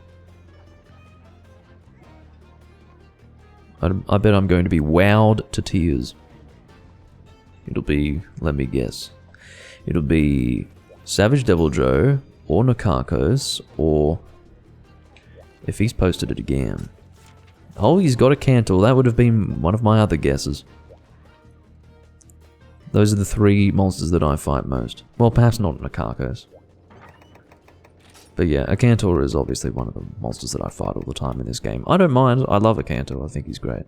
I bet I'm going to be wowed to tears. It'll be, let me guess. It'll be Savage Devil Joe, or Nakakos, or if he's posted it again. Oh, he's got a Cantor. That would have been one of my other guesses. Those are the three monsters that I fight most. Well, perhaps not Nakakos. But yeah, a Cantor is obviously one of the monsters that I fight all the time in this game. I don't mind. I love a Cantor. I think he's great.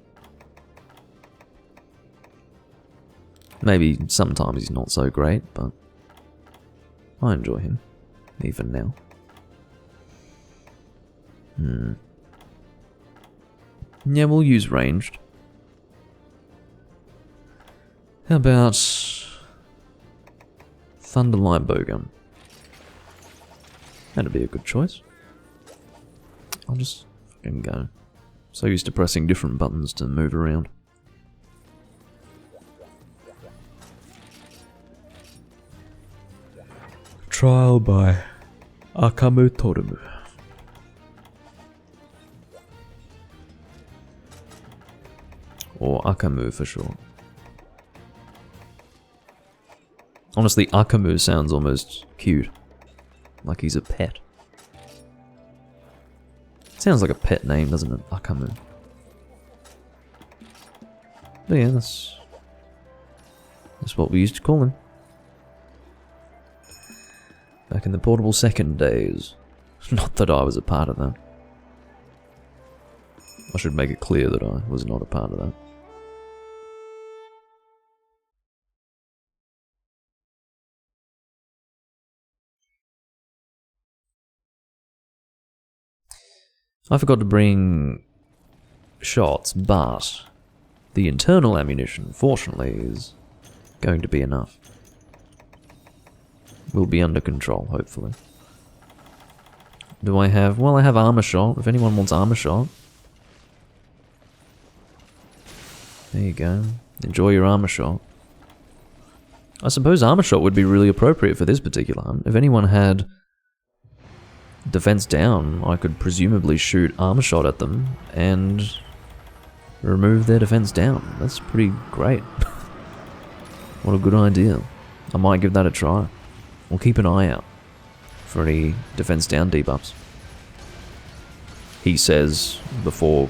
Maybe sometimes he's not so great, but I enjoy him, even now. Yeah, we'll use ranged. How about Thunderlight Bowgun? That'd be a good choice. I'll just fucking go. So used to pressing different buttons to move around. Trial by Akamu Torumu. Or Akamu for short. Honestly, Akamu sounds almost cute. Like he's a pet. Sounds like a pet name, doesn't it? Akamu. But yeah, that's what we used to call him. Back in the Portable Second days. Not that I was a part of that. I should make it clear that I was not a part of that. I forgot to bring shots, but The internal ammunition, fortunately, is going to be enough. We'll be under control, hopefully. Do I have... well, I have armor shot. If anyone wants armor shot. There you go. Enjoy your armor shot. I suppose armor shot would be really appropriate for this particular hunt. If anyone had defense down, I could presumably shoot armor shot at them and remove their defense down. That's pretty great. What a good idea. I might give that a try. We'll keep an eye out for any defense down debuffs. He says before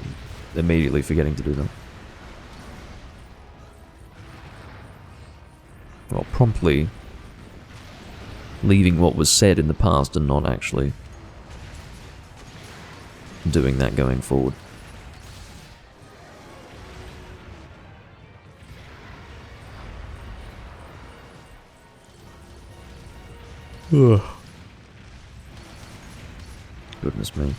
immediately forgetting to do them. Well, promptly leaving what was said in the past and not actually doing that going forward. Ugh. Goodness me.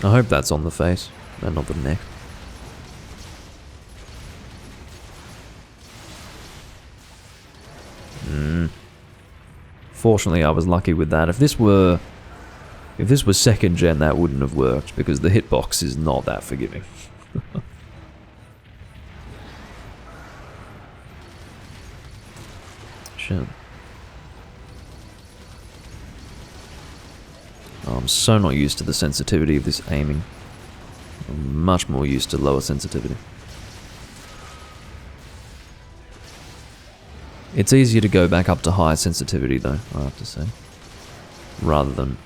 I hope that's on the face and not the neck. Fortunately, I was lucky with that. If this were second gen, that wouldn't have worked because the hitbox is not that forgiving. Shit. Oh, I'm so not used to the sensitivity of this aiming. I'm much more used to lower sensitivity. It's easier to go back up to high sensitivity though, I have to say. Rather than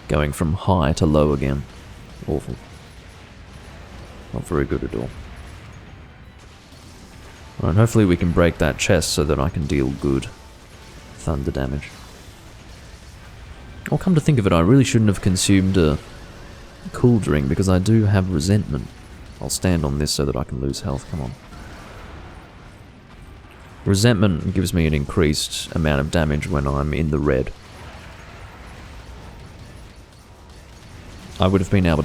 going from high to low again. Awful. Not very good at all. Alright, hopefully we can break that chest so that I can deal good thunder damage. I'll come to think of it, I really shouldn't have consumed a cool drink because I do have resentment. I'll stand on this so that I can lose health, come on. Resentment gives me an increased amount of damage when I'm in the red. I would have been able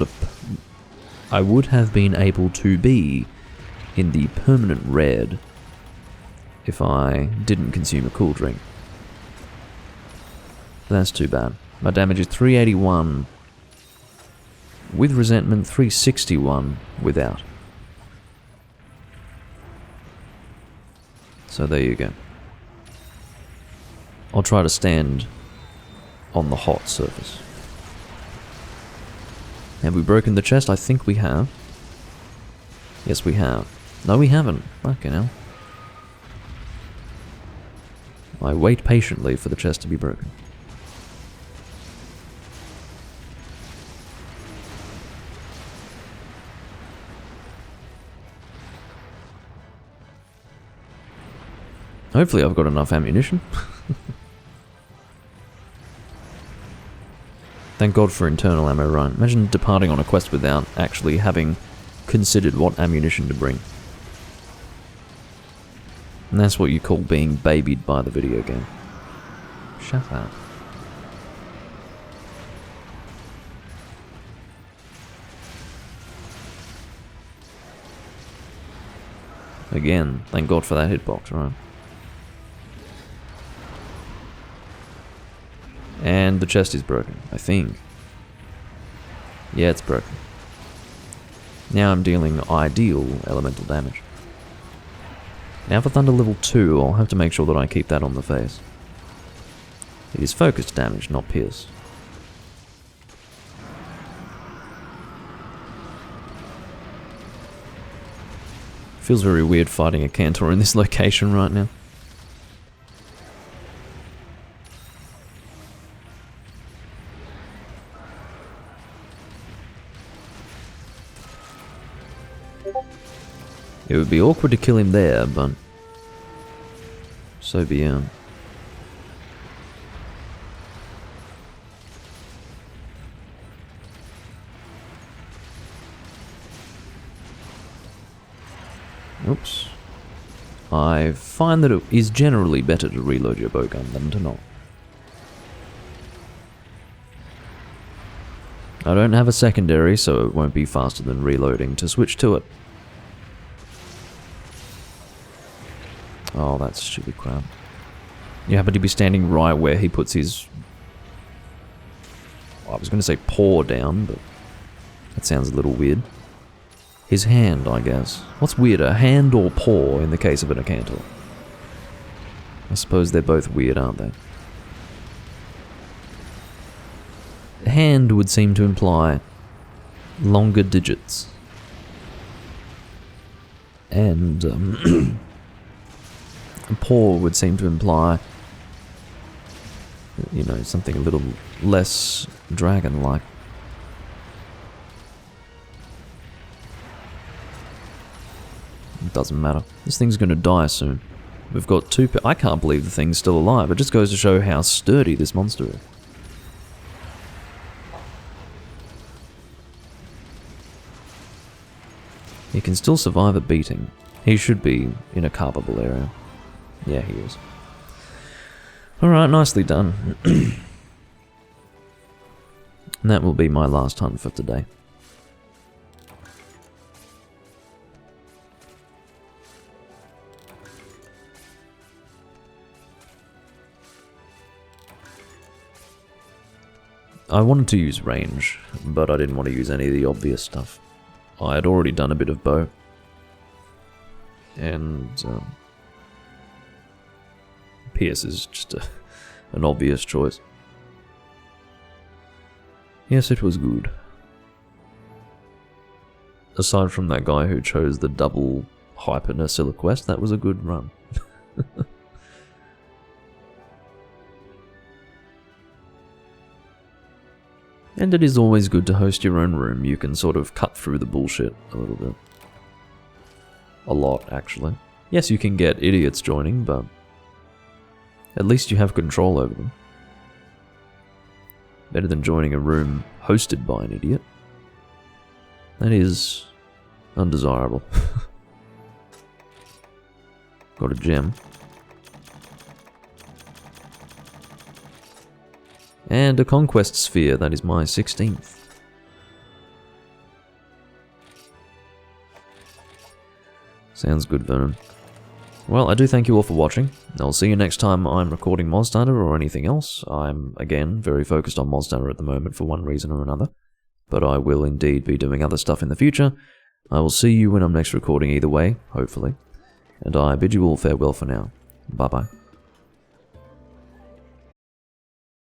to be in the permanent red if I didn't consume a cool drink. That's too bad. My damage is 381 with resentment, 361 without. So there you go. I'll try to stand on the hot surface. Have we broken the chest? I think we have. Yes, we have. No, we haven't. Fucking hell. I wait patiently for the chest to be broken. Hopefully I've got enough ammunition. Thank God for internal ammo, right? Imagine departing on a quest without actually having considered what ammunition to bring. And that's what you call being babied by the video game. Shut up. Again, thank God for that hitbox, right? And the chest is broken, I think. Yeah, it's broken. Now I'm dealing ideal elemental damage. Now for Thunder level 2, I'll have to make sure that I keep that on the face. It is focused damage, not pierce. Feels very weird fighting a Cantor in this location right now. It would be awkward to kill him there, but so be it. Oops. I find that it is generally better to reload your bowgun than to not. I don't have a secondary, so it won't be faster than reloading to switch to it. Oh, that's stupid crap. You happen to be standing right where he puts his... I was going to say paw down, but that sounds a little weird. His hand, I guess. What's weirder, hand or paw in the case of an Acantor? I suppose they're both weird, aren't they? Hand would seem to imply longer digits. And paw would seem to imply, you know, something a little less dragon-like. It doesn't matter. This thing's gonna die soon. We've got two... I can't believe the thing's still alive. It just goes to show how sturdy this monster is. He can still survive a beating. He should be in a carvable area. Yeah, he is. Alright, nicely done. And that will be my last hunt for today. I wanted to use range, but I didn't want to use any of the obvious stuff. I had already done a bit of bow. And Pierce is just an obvious choice. Yes, it was good. Aside from that guy who chose the double Hyper Nursilla quest, that was a good run. And it is always good to host your own room. You can sort of cut through the bullshit a little bit. A lot, actually. Yes, you can get idiots joining, but at least you have control over them. Better than joining a room hosted by an idiot. That is undesirable. Got a gem. And a conquest sphere, that is my 16th. Sounds good, Vernon. Well, I do thank you all for watching. I'll see you next time I'm recording Monster or anything else. I'm, again, very focused on Monster at the moment for one reason or another. But I will indeed be doing other stuff in the future. I will see you when I'm next recording either way, hopefully. And I bid you all farewell for now. Bye-bye.